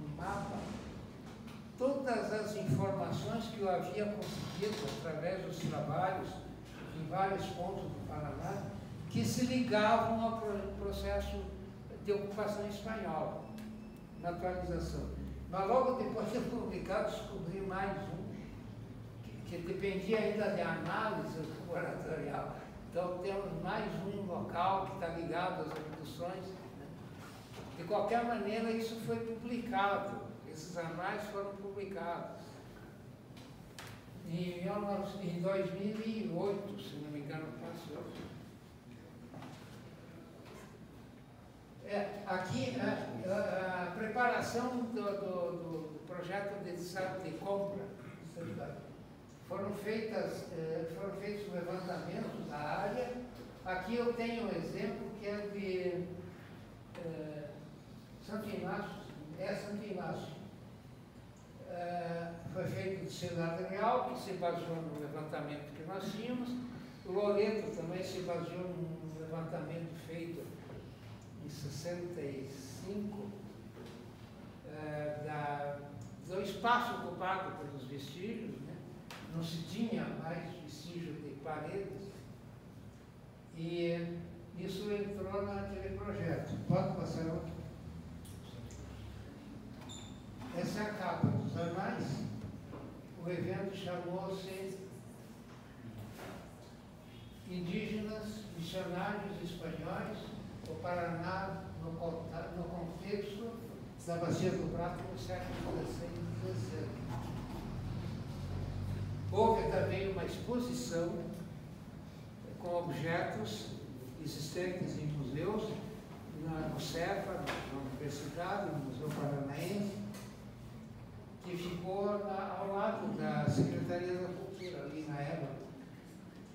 S2: no mapa todas as informações que eu havia conseguido através dos trabalhos em vários pontos do Paraná que se ligavam ao processo de ocupação espanhola, na atualização. Mas logo depois de publicado, descobri mais um, que dependia ainda de análise laboratorial. Então, temos mais um local que está ligado às abduções, né? De qualquer maneira, isso foi publicado, esses anais foram publicados. Em 2008, se não me engano, passou. Aqui, a preparação do projeto de compra, foram feitos levantamentos da área. Aqui eu tenho um exemplo que é de Santo Inácio, Santo Inácio. Foi feito de Cidade Real, que se baseou no levantamento que nós tínhamos. O Loreto também se baseou num levantamento feito em 65, do espaço ocupado pelos vestígios, né? Não se tinha mais vestígio de paredes, e isso entrou naquele projeto. Pode passar outro? Essa é a capa dos anais. O evento chamou-se Indígenas Missionários Espanhóis, o Paraná no contexto da Bacia do Prata no século XVI e XVII. Houve também uma exposição com objetos existentes em museus, no CEPA, na Universidade, no Museu Paranaense, que ficou ao lado da Secretaria da Cultura, ali na época.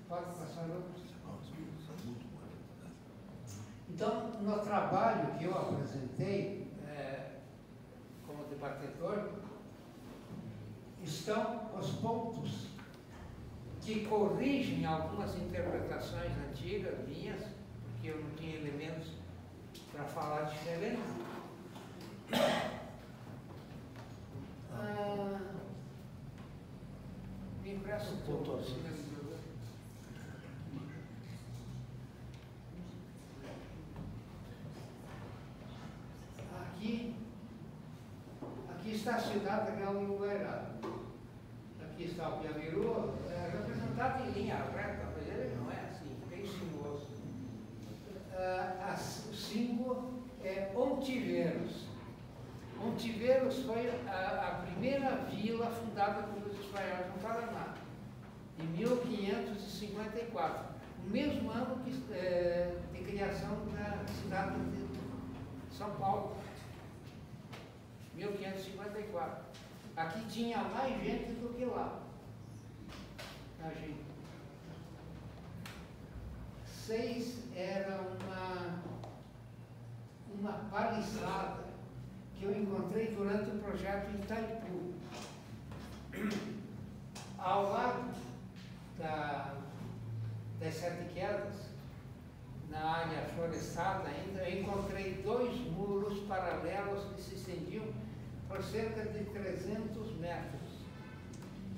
S2: Pode passar outro? Então, no trabalho que eu apresentei como debatedor, estão os pontos que corrigem algumas interpretações antigas minhas, porque eu não tinha elementos para falar diferente. está a cidade de Galo Lugairado. Aqui está o Piamiru, representado em linha reta, mas ele não é assim, é insinuoso. O símbolo é Ontiveiros. Ontiveiros foi a primeira vila fundada pelos espanhóis no Paraná, em 1554, o mesmo ano de criação da cidade de São Paulo, 1554. Aqui tinha mais gente do que lá. Imagina. 6 era uma paliçada que eu encontrei durante o projeto em Itaipu. Ao lado das 7 quedas, na área florestada ainda, eu encontrei 2 muros paralelos que se estendiam por cerca de 300 metros.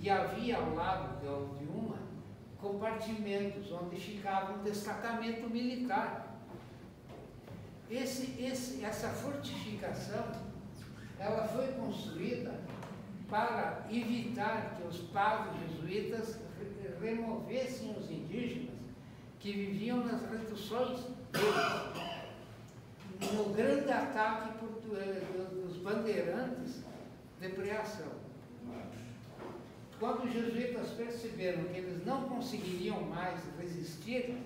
S2: E havia ao lado de uma compartimentos onde ficava um destacamento militar. Essa fortificação, ela foi construída para evitar que os padres jesuítas removessem os indígenas que viviam nas reduções deles, no grande ataque dos bandeirantes de preação. Quando os jesuítas perceberam que eles não conseguiriam mais resistir,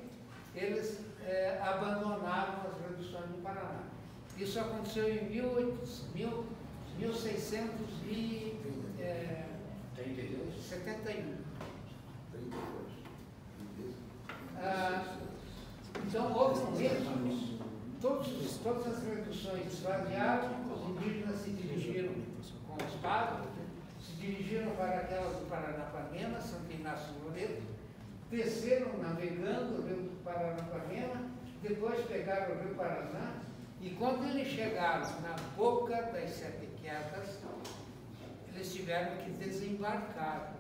S2: eles abandonaram as reduções do Paraná. Isso aconteceu em 1671. Então, houve um êxodo. Todas as reduções esvaziaram, os indígenas se dirigiram com os padres, se dirigiram para aquelas do Paranapanema, Santo Inácio Loreto, desceram navegando o rio do Paranapanema, depois pegaram o rio Paraná, e quando eles chegaram na boca das 7 quedas, eles tiveram que desembarcar,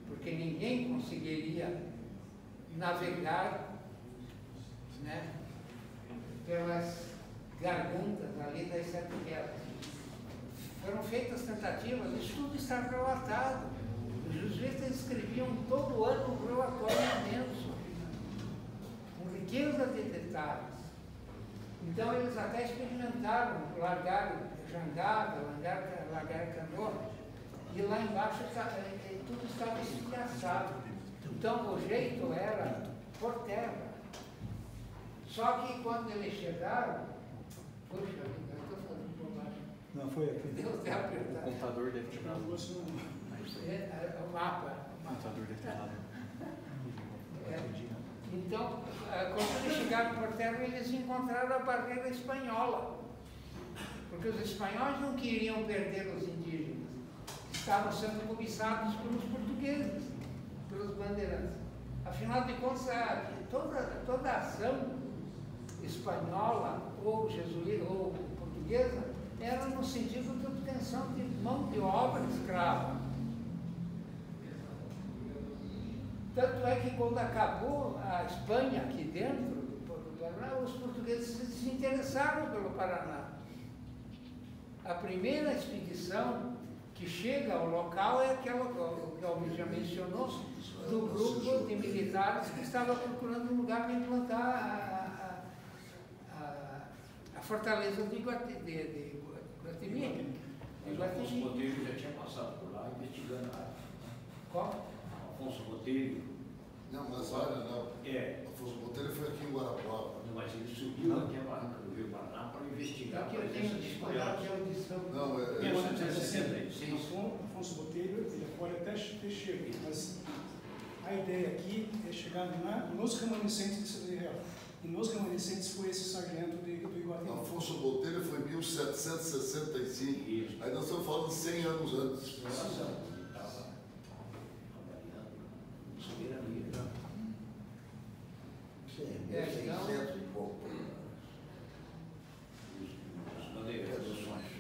S2: porque ninguém conseguiria navegar, né, pelas gargantas ali das 7 quedas. Foram feitas tentativas, isso tudo está relatado. Os jesuítas escreviam todo ano um relatório imenso, com riqueza de detalhes. Então eles até experimentaram largar jangada, largar canoa, e lá embaixo tudo estava estilhaçado. Então o jeito era por terra. Só que quando eles chegaram, poxa vida, eu estou falando bobagem.
S1: Não, foi aqui.
S2: Deus deve
S4: O
S2: apertar.
S4: computador deve ter dado.
S2: O mapa.
S4: O computador deve ter dado.
S2: Então, quando eles chegaram por terra, eles encontraram a barreira espanhola. Porque os espanhóis não queriam perder os indígenas. Estavam sendo cobiçados pelos portugueses, pelos bandeirantes. Afinal de contas, toda a ação espanhola ou jesuíta ou portuguesa era no sentido de obtenção de mão de obra escrava. Tanto é que quando acabou a Espanha aqui dentro do Paraná, os portugueses se desinteressaram pelo Paraná. A primeira expedição que chega ao local é aquela que o Almir já mencionou, do grupo de militares que estava procurando um lugar para implantar a fortaleza de Iguatemi.
S9: Afonso Botelho já tinha passado por lá investigando a área.
S2: Qual?
S9: Afonso Botelho.
S6: Não, mas área não.
S9: É.
S6: Afonso Botelho foi aqui em Guarapuava.
S9: Mas ele subiu aqui a barranca do Rio Paraná para investigar a
S2: Aqui eu
S9: presença
S2: tenho
S9: de
S2: disponibilidade de
S9: espanhóis.
S2: audição.
S6: Não,
S3: Mas, assim,
S9: 1776.
S3: Afonso Botelho, ele pode até ter chegado, mas a ideia aqui é chegar nos remanescentes de Cidade Real. E nos remanescentes foi esse sargento do Iguatemi.
S6: Afonso Botelho foi em 1765.
S9: Isso.
S6: Aí nós estamos falando 100 anos antes.
S9: Exploração. Ele estava avaliando soberania.
S6: Sim,
S2: então,
S6: 1600 e pouco.
S9: Os bandeirantes dos sonhos.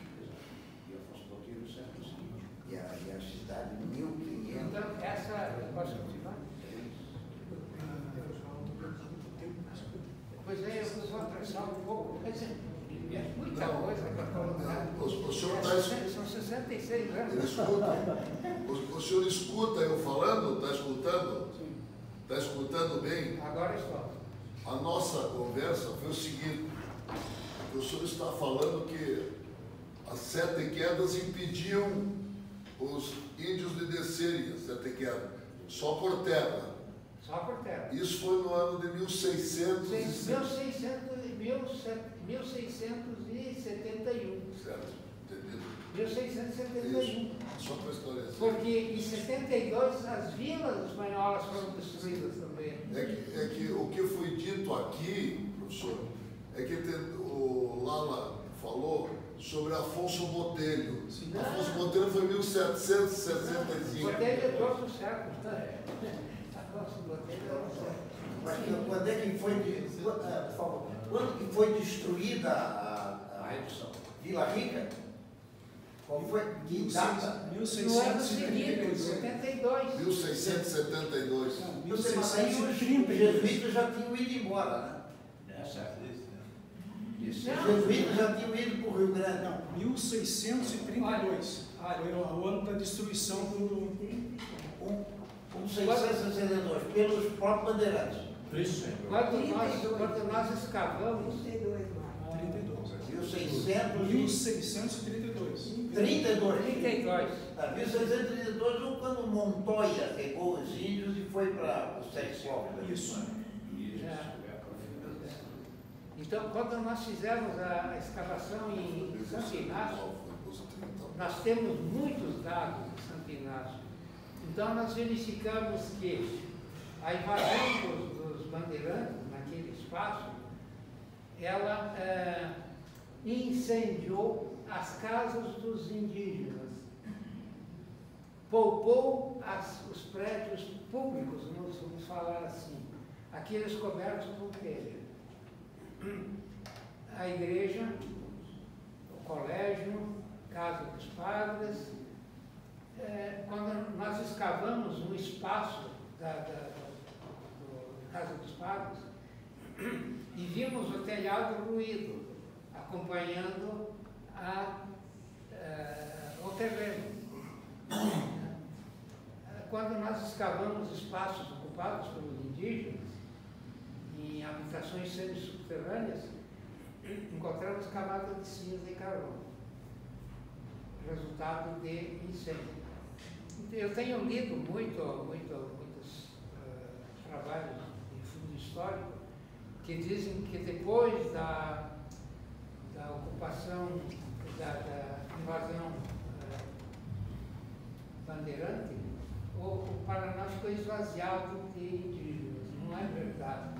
S9: E Afonso Botelho, século seguinte.
S10: E a cidade de 1500.
S2: Então, essa. Posso continuar? Pois é, eu vou apressar um pouco. Quer dizer, é muita coisa para colocar.
S6: O senhor está
S2: São 60 66 anos.
S6: Ele escuta. O senhor escuta eu falando? Está escutando? Está escutando bem?
S2: Agora estou.
S6: A nossa conversa foi o seguinte: o senhor está falando que as 7 quedas impediam os índios de descerem as 7 quedas, só por terra.
S2: Só por terra.
S6: Isso foi no ano de 1671. Certo, entendido?
S2: 1671.
S6: Só para esclarecer.
S2: Porque em 72 as vilas espanholas foram destruídas também.
S6: É que o que foi dito aqui, professor, é que o Lala falou sobre Afonso Botelho.
S3: Sim.
S6: Afonso Botelho foi em 1765.
S2: Botelho é de outro século, né? Afonso Botelho é outro século.
S10: Mas quando é que foi, por favor, quando que foi destruída a Vila Rica? Qual foi? Que data?
S2: No ano seguinte, 72.
S6: 1672.
S10: Não, mas aí os jesuítas já tinham ido embora, né? Os jesuítas já tinham ido para o Rio Grande.
S3: Não, 1632. Foi o ano da destruição do...
S10: 1662, pelos próprios bandeirantes.
S3: Isso.
S2: Quando nós escavamos,
S3: 32.
S10: 1632.
S3: 1632.
S2: 32.
S10: 1632, quando Montoya pegou os índios e foi para os 7 povos.
S3: Isso.
S2: Então, quando nós fizemos a escavação em Santo Inácio, nós temos muitos dados de Santo Inácio. Então, nós verificamos que a invasão dos bandeirantes naquele espaço, ela incendiou as casas dos indígenas, poupou os prédios públicos, vamos falar assim, aqueles cobertos por telha. A igreja, o colégio, casa dos padres. Quando nós escavamos um espaço da casa dos padres e vimos o telhado ruído, acompanhando o terreno. Quando nós escavamos espaços ocupados pelos indígenas, em habitações semi-subterrâneas, encontramos camadas de cinza e carvão, resultado de incêndio. Eu tenho lido muitos trabalhos de fundo histórico que dizem que depois da ocupação, da invasão bandeirante, o Paraná ficou esvaziado de indígenas. Não é verdade.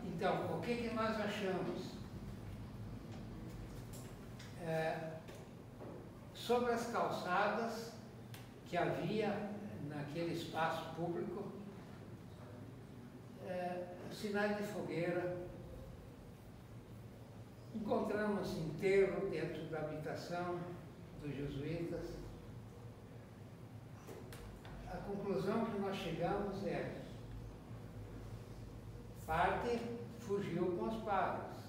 S2: Então, o que nós achamos? Sobre as calçadas que havia naquele espaço público, sinais de fogueira, encontramos enterro dentro da habitação dos jesuítas. A conclusão que nós chegamos é: parte fugiu com os padres,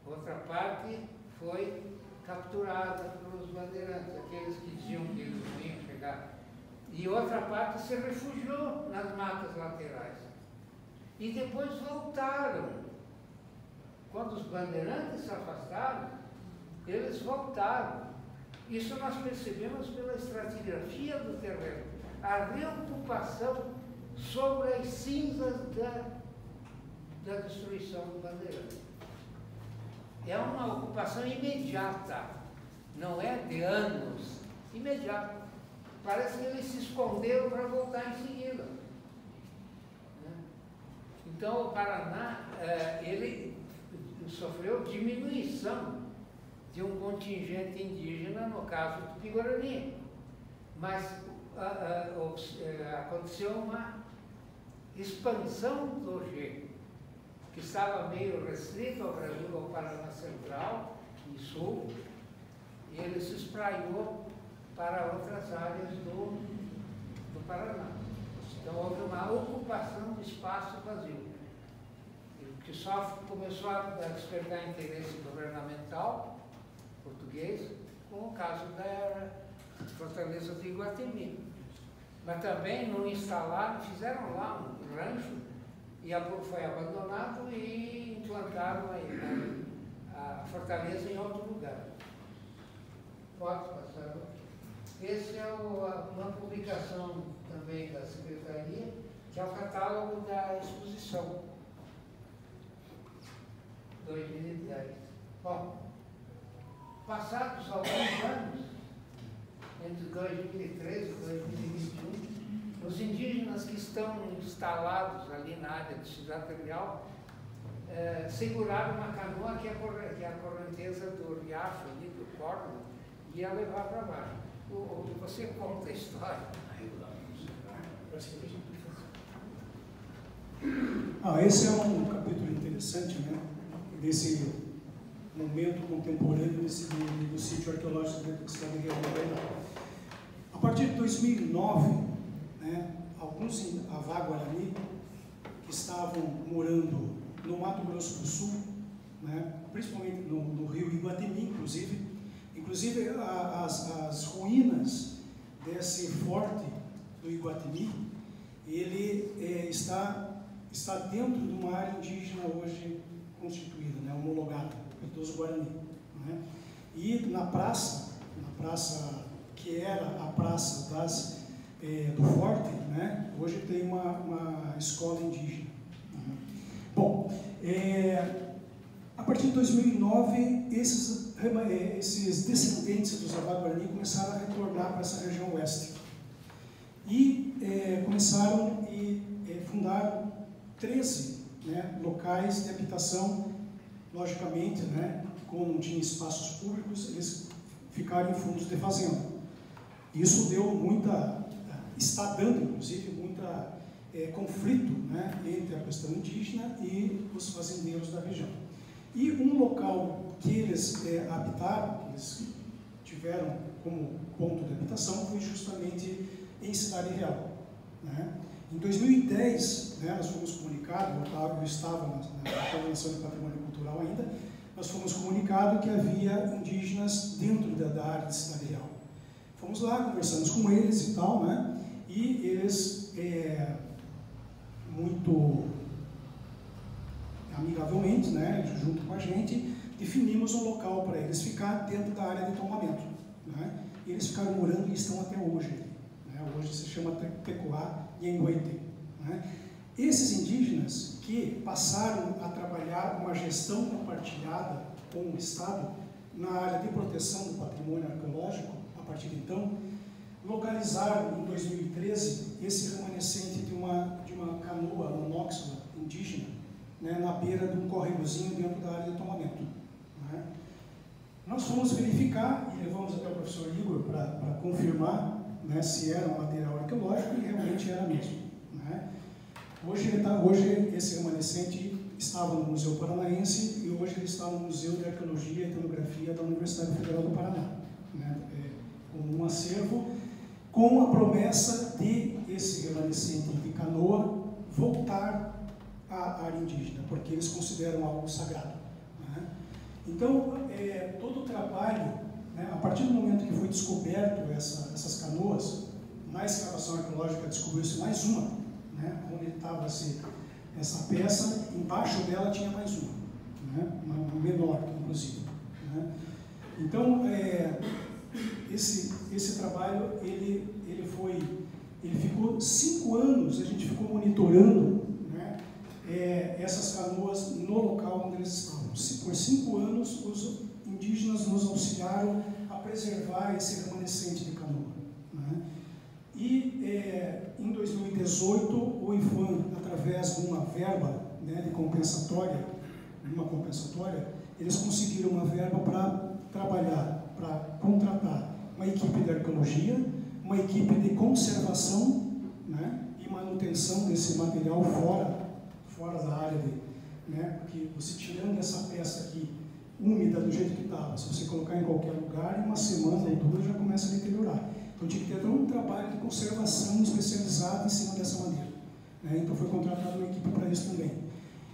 S2: outra parte foi capturada pelos bandeirantes, aqueles que diziam que eles não iam chegar, e outra parte se refugiou nas matas laterais. E depois voltaram. Quando os bandeirantes se afastaram, eles voltaram. Isso nós percebemos pela estratigrafia do terreno, a reocupação sobre as cinzas da destruição do bandeirante. É uma ocupação imediata, não é de anos, imediata. Parece que eles se esconderam para voltar em seguida. Então, o Paraná, ele sofreu diminuição de um contingente indígena, no caso do Tupi-Guarani. Mas aconteceu uma expansão do G, que estava meio restrito ao Brasil, ao Paraná Central e Sul, e ele se espraiou para outras áreas do Paraná. Então houve uma ocupação de espaço vazio, que só começou a despertar interesse governamental português como o caso da Fortaleza do Iguatemi. Mas também não instalaram, fizeram lá um rancho e foi abandonado e implantaram a fortaleza em outro lugar. Pode passar. Esse é uma publicação também da Secretaria, que é o catálogo da exposição 2010. Bom, passados alguns anos, entre 2013 e 2021, os indígenas que estão instalados ali na área de Cidade Real seguraram uma canoa que é a correnteza do riacho ali, do Córdoba, e ia levar para baixo. Você conta a história.
S3: Esse é um capítulo interessante, né? Desse momento contemporâneo do sítio arqueológico da Cidade Real. A partir de 2009, né, alguns Avá-Guarani que estavam morando no Mato Grosso do Sul, né, principalmente no rio Iguatemi, inclusive as ruínas desse forte do Iguatemi, ele está dentro de uma área indígena hoje constituída, né, homologada pelos Guarani. Né? E na praça que era a praça do forte, né, hoje tem uma escola indígena. Né? Bom, a partir de 2009, esses descendentes dos Avá-Guarani começaram a retornar para essa região oeste. E começaram e fundaram 13, né, locais de habitação, logicamente, né, como não tinha espaços públicos, eles ficaram em fundos de fazenda. Isso está dando, inclusive, muita conflito, né, entre a questão indígena e os fazendeiros da região. E um local que eles habitaram, que eles tiveram como ponto de habitação, foi justamente em Cidade Real. Né? Em 2010, né, nós fomos comunicados, eu estava na Convenção de Patrimônio Cultural ainda, nós fomos comunicados que havia indígenas dentro da área de Cidade Real. Fomos lá, conversamos com eles e tal, né? E eles, muito amigavelmente, né, junto com a gente, definimos um local para eles ficar dentro da área de tombamento. Né? E eles ficaram morando e estão até hoje. Né? Hoje se chama Tecoá e Enguete. Né? Esses indígenas que passaram a trabalhar uma gestão compartilhada com o Estado na área de proteção do patrimônio arqueológico, a partir de então, localizaram em 2013 esse remanescente de uma canoa monóxila indígena, né, na beira de um córregozinho dentro da área de tombamento. Né? Nós fomos verificar e levamos até o professor Igor para confirmar, né, se era um material arqueológico, e realmente era mesmo. Né? Hoje esse remanescente estava no Museu Paranaense e hoje ele está no Museu de Arqueologia e Etnografia da Universidade Federal do Paraná, né, como um acervo, com com a promessa de esse remanescente de canoa voltar à área indígena, porque eles consideram algo sagrado. Né? Então, todo o trabalho, né, a partir do momento que foi descoberto essas canoas, na escavação arqueológica descobriu-se mais uma, né, onde estava essa peça, embaixo dela tinha mais uma menor, inclusive. Né? Então, esse trabalho, ele ficou 5 anos, a gente ficou monitorando, né, essas canoas no local onde eles estavam. Por 5 anos, os indígenas nos auxiliaram a preservar esse remanescente de canoa. Né? E em 2018, o IFAM, através de uma verba, né, de compensatória, eles conseguiram uma verba para trabalhar, para contratar uma equipe de arqueologia, uma equipe de conservação, né, e manutenção desse material fora da área né, porque você tirando essa peça aqui úmida do jeito que estava, se você colocar em qualquer lugar, em uma semana ou 2 já começa a deteriorar. Então tinha que ter um trabalho de conservação especializado em cima dessa madeira. Né? Então foi contratada uma equipe para isso também.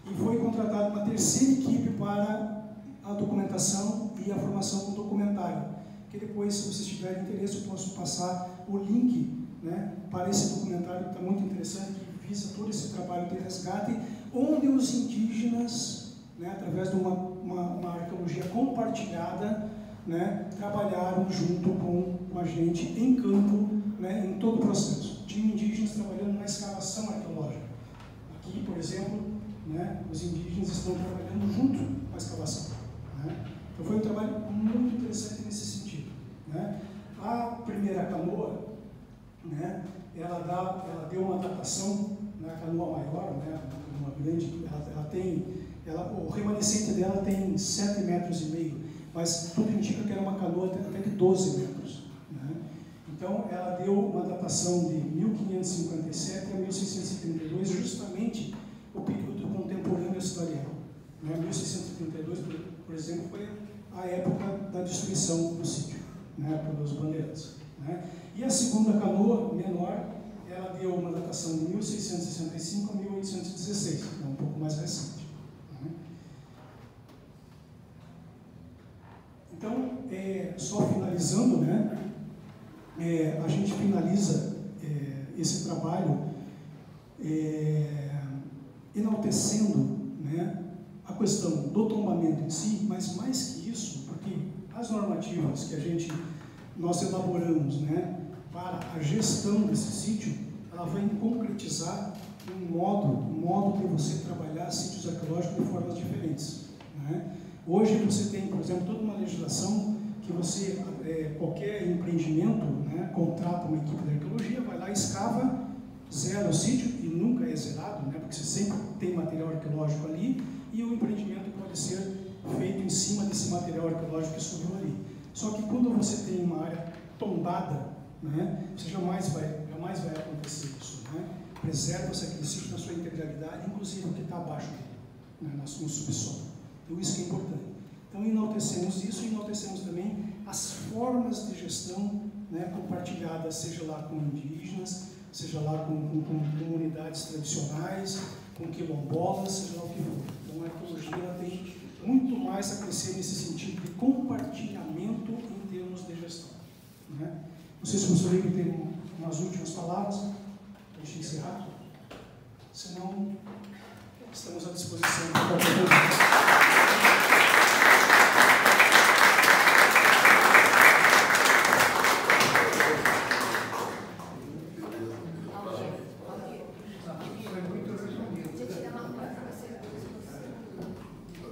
S3: E foi contratada uma terceira equipe para a documentação e a formação do documentário, que depois, se vocês tiverem interesse, eu posso passar o link, né, para esse documentário que está muito interessante, que visa todo esse trabalho de resgate, onde os indígenas, né, através de uma arqueologia compartilhada, né, trabalharam junto com a gente em campo, né, em todo o processo. Tinha indígenas trabalhando na escavação arqueológica. Aqui, por exemplo, né, os indígenas estão trabalhando junto com a escavação. Né? Então foi um trabalho muito interessante nesse sentido. Né? A primeira canoa, né, ela deu uma datação na canoa maior, né, uma grande, o remanescente dela tem 7,5 metros, mas tudo indica que era uma canoa até de 12 metros. Né? Então, ela deu uma datação de 1557 a 1632, justamente o período contemporâneo historial. Né? 1632, por exemplo, foi a época da destruição do sítio, né, pelos bandeirantes. Né? E a segunda canoa, menor, ela deu uma datação de 1665 a 1816, é um pouco mais recente. Né? Então, só finalizando, né, a gente finaliza esse trabalho enaltecendo, né, a questão do tombamento em si, mas mais que isso, porque as normativas que nós elaboramos, né, para a gestão desse sítio, ela vai concretizar um modo de você trabalhar sítios arqueológicos de formas diferentes. Né? Hoje você tem, por exemplo, toda uma legislação que você, qualquer empreendimento, né, contrata uma equipe de arqueologia, vai lá, escava, zera o sítio, e nunca é zerado, né, porque você sempre tem material arqueológico ali, e o empreendimento pode ser feito em cima desse material arqueológico que subiu ali. Só que quando você tem uma área tombada, né, você jamais vai acontecer isso. Né? Preserva-se aquele sítio na sua integralidade, inclusive o que está abaixo dele, né, no subsolo. Então isso que é importante. Então enaltecemos isso e enaltecemos também as formas de gestão, né, compartilhadas, seja lá com indígenas, seja lá com comunidades tradicionais, com quilombolas, seja lá o que for. Então a arqueologia ela tem muito mais a crescer nesse sentido de compartilhamento em termos de gestão. Né? Não sei se o professor Igor tem umas últimas palavras para a gente encerrar. Senão, estamos à disposição de qualquer pergunta.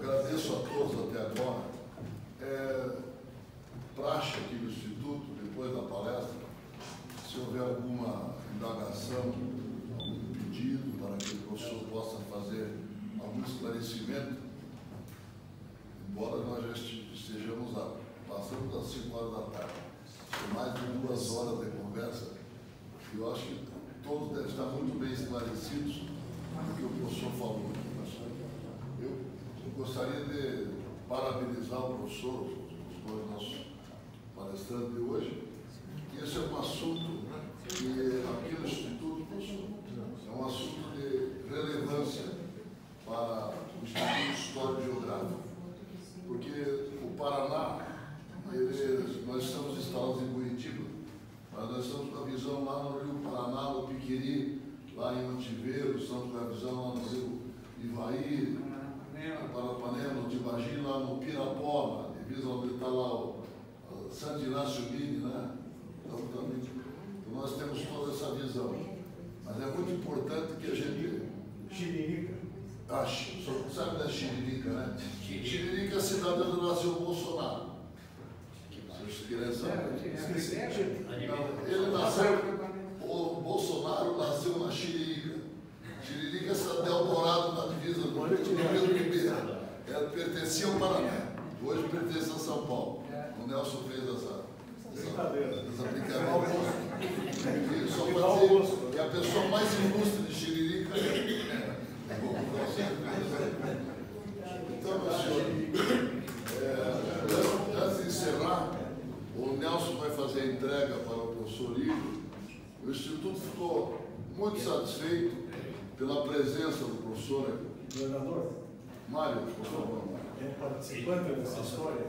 S6: Agradeço a todos até agora. Praxe aqui no Instituto, depois da palestra, se houver alguma indagação, algum pedido para que o professor possa fazer algum esclarecimento, embora nós já estejamos passando das 5 horas da tarde, mais de 2 horas de conversa, eu acho que todos devem estar muito bem esclarecidos do que o professor falou. Eu gostaria de parabenizar o professor, os dois nossos palestrantes de hoje. Esse é um assunto, né, que aqui no Instituto, professor, é um assunto de relevância para o Instituto Histórico e Geográfico, porque o Paraná, nós estamos instalados em Curitiba, mas nós estamos com a visão lá no Rio Paraná, no Piquiri, lá em Ontiveiro, estamos com a visão lá no Rio Ivaí, Parapanema, no Tibagi, lá no Pirapó, na divisa onde está lá o Santo Inácio Mini, né? Então, nós temos toda essa visão. Mas é muito importante que a gente...
S1: Xiririca.
S6: Sabe da Xiririca, né? Xiririca é cidadã do Brasil Bolsonaro. Vocês querem saber? Ele nasceu... O Bolsonaro nasceu na Xiririca. Xiririca é cidade de Eldorado, na divisa do Rio de Ribeira. Ela pertencia ao Paraná. Hoje pertence a São Paulo. O Nelson fez essa brincadeira. Só para dizer que a pessoa mais ilustre de Xiririca Então, meu senhor, antes de encerrar, o Nelson vai fazer a entrega para o professor Igor. O Instituto ficou muito satisfeito pela presença do professor aqui.
S1: Governador,
S6: Mário, por favor.
S1: é participante dessa história.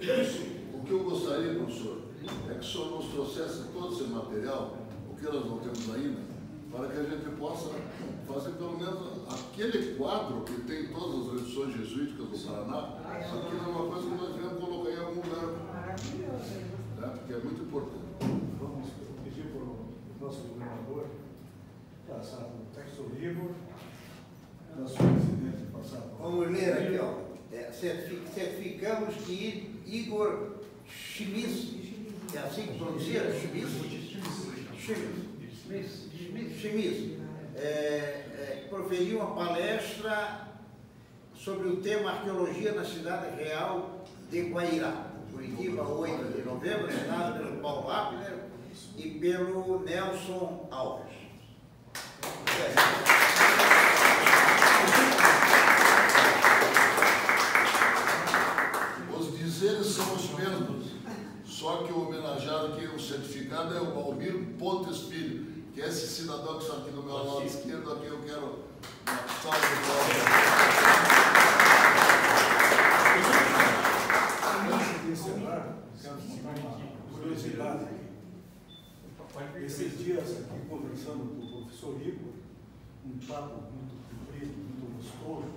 S6: Isso, o O que eu gostaria, professor, é que o senhor nos trouxesse todo esse material, o que nós não temos ainda, para que a gente possa fazer pelo menos aquele quadro que tem todas as religiões jesuíticas do Paraná. Aquilo é uma coisa que nós devemos colocar em algum lugar, né? Porque é muito importante.
S1: Vamos pedir para o nosso governador passar o texto livre, nosso presidente passar por...
S10: Vamos ler aqui, ó. Certificamos que Igor Schmitz, é assim que pronuncia? Schmitz, proferiu uma palestra sobre o tema Arqueologia na Cidade Real de Guairá, Curitiba, 8 de novembro, assinado pelo Paulo Abner e pelo Nelson Alves.
S6: Os dizeres são os mesmos, só que o homenageado aqui, o certificado, é o Almir Pontes Filho, que é esse cidadão que está aqui no meu lado esquerdo, a quem eu quero uma salva de palmas.
S1: Antes de encerrar, quero contar uma curiosidade aqui. Esses dias aqui, conversando com o professor Igor, um papo muito comprido, muito gostoso,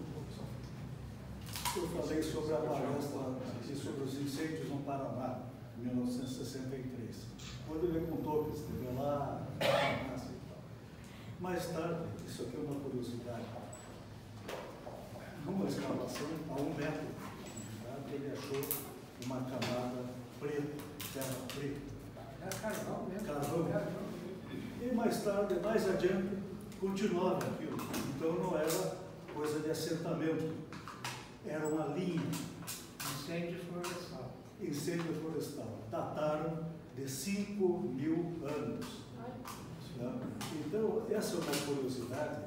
S1: eu falei sobre a palestra aqui sobre os incêndios no Paraná, em 1963. Quando ele contou que esteve lá, e tal. Mais tarde, isso aqui é uma curiosidade, numa escavação a 1 metro, ele achou uma camada preta, terra preta.
S2: Carvão mesmo.
S1: Carvão. E mais tarde, mais adiante, continuava aquilo. Então não era coisa de assentamento, era uma linha.
S2: Incêndio florestal.
S1: Incêndio florestal. Dataram de 5.000 anos. Né? Então, essa é uma curiosidade,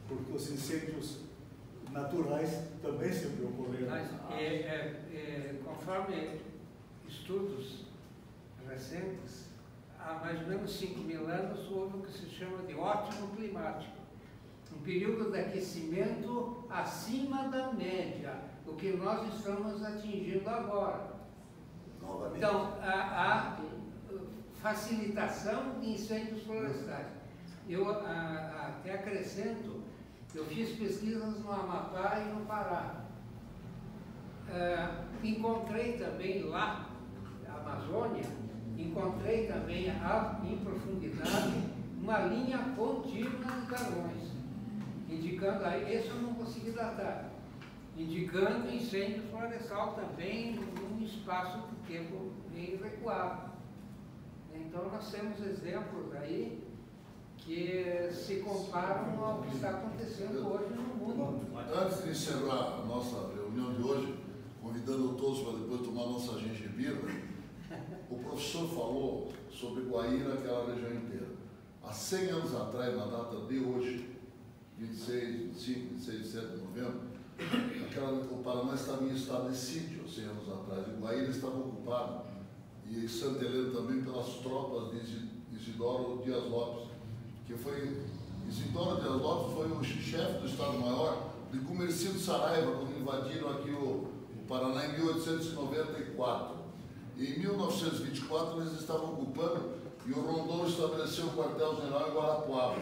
S1: porque os incêndios naturais também sempre ocorreram.
S2: Mas, conforme estudos recentes, há mais ou menos 5.000 anos houve o que se chama de ótimo climático. Um período de aquecimento acima da média, o que nós estamos atingindo agora. Então, a facilitação de incêndios florestais. Eu até acrescento, eu fiz pesquisas no Amapá e no Pará. Encontrei também lá, na Amazônia, encontrei também em profundidade uma linha contínua de carvões, indicando, aí esse eu não consegui datar, indicando incêndio florestal também num espaço de tempo bem recuado. Então nós temos exemplos aí que se comparam ao que está acontecendo hoje no mundo.
S6: Antes de encerrar a nossa reunião de hoje, convidando todos para depois tomar nossa gengibira, o professor falou sobre Guaíra, aquela região inteira. Há 100 anos atrás, na data de hoje, 26 de 7 de novembro, o Paraná estava em estado de sítio, 100 anos atrás, e Guaíra estava ocupado, e Santa Helena também pelas tropas de Isidoro Dias Lopes, que foi, Isidoro Dias Lopes foi o chefe do Estado-Maior de Gumercindo Saraiva, quando invadiram aqui o Paraná em 1894. E em 1924 eles estavam ocupando e o Rondon estabeleceu o quartel-general em Guarapuava.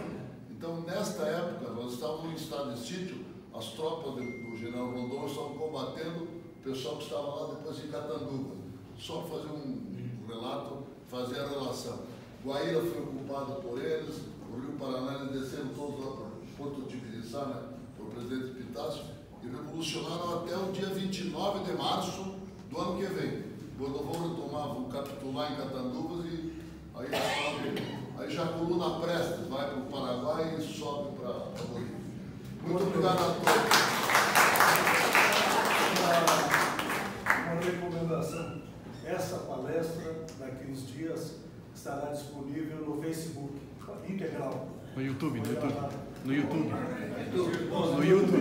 S6: Então, nesta época, nós estávamos em estado de sítio, as tropas do general Rondon estavam combatendo o pessoal que estava lá depois em Catanduva. Só fazer um relato, fazer a relação. Guaíra foi ocupado por eles, o Rio Paraná, eles desceram todos lá para o Porto de Tibiriçá, né, por presidente Pitácio, e revolucionaram até o dia 29 de março do ano que vem. Quando vão retomar, vão capitular em Catanduvas e aí sobe, aí Jaculuna Prestes vai para o Paraguai e sobe para Bolívia. Muito obrigado a todos.
S1: Uma recomendação, essa palestra daqui uns dias estará disponível no Facebook, integral.
S4: No YouTube, no YouTube. No YouTube.
S1: No YouTube.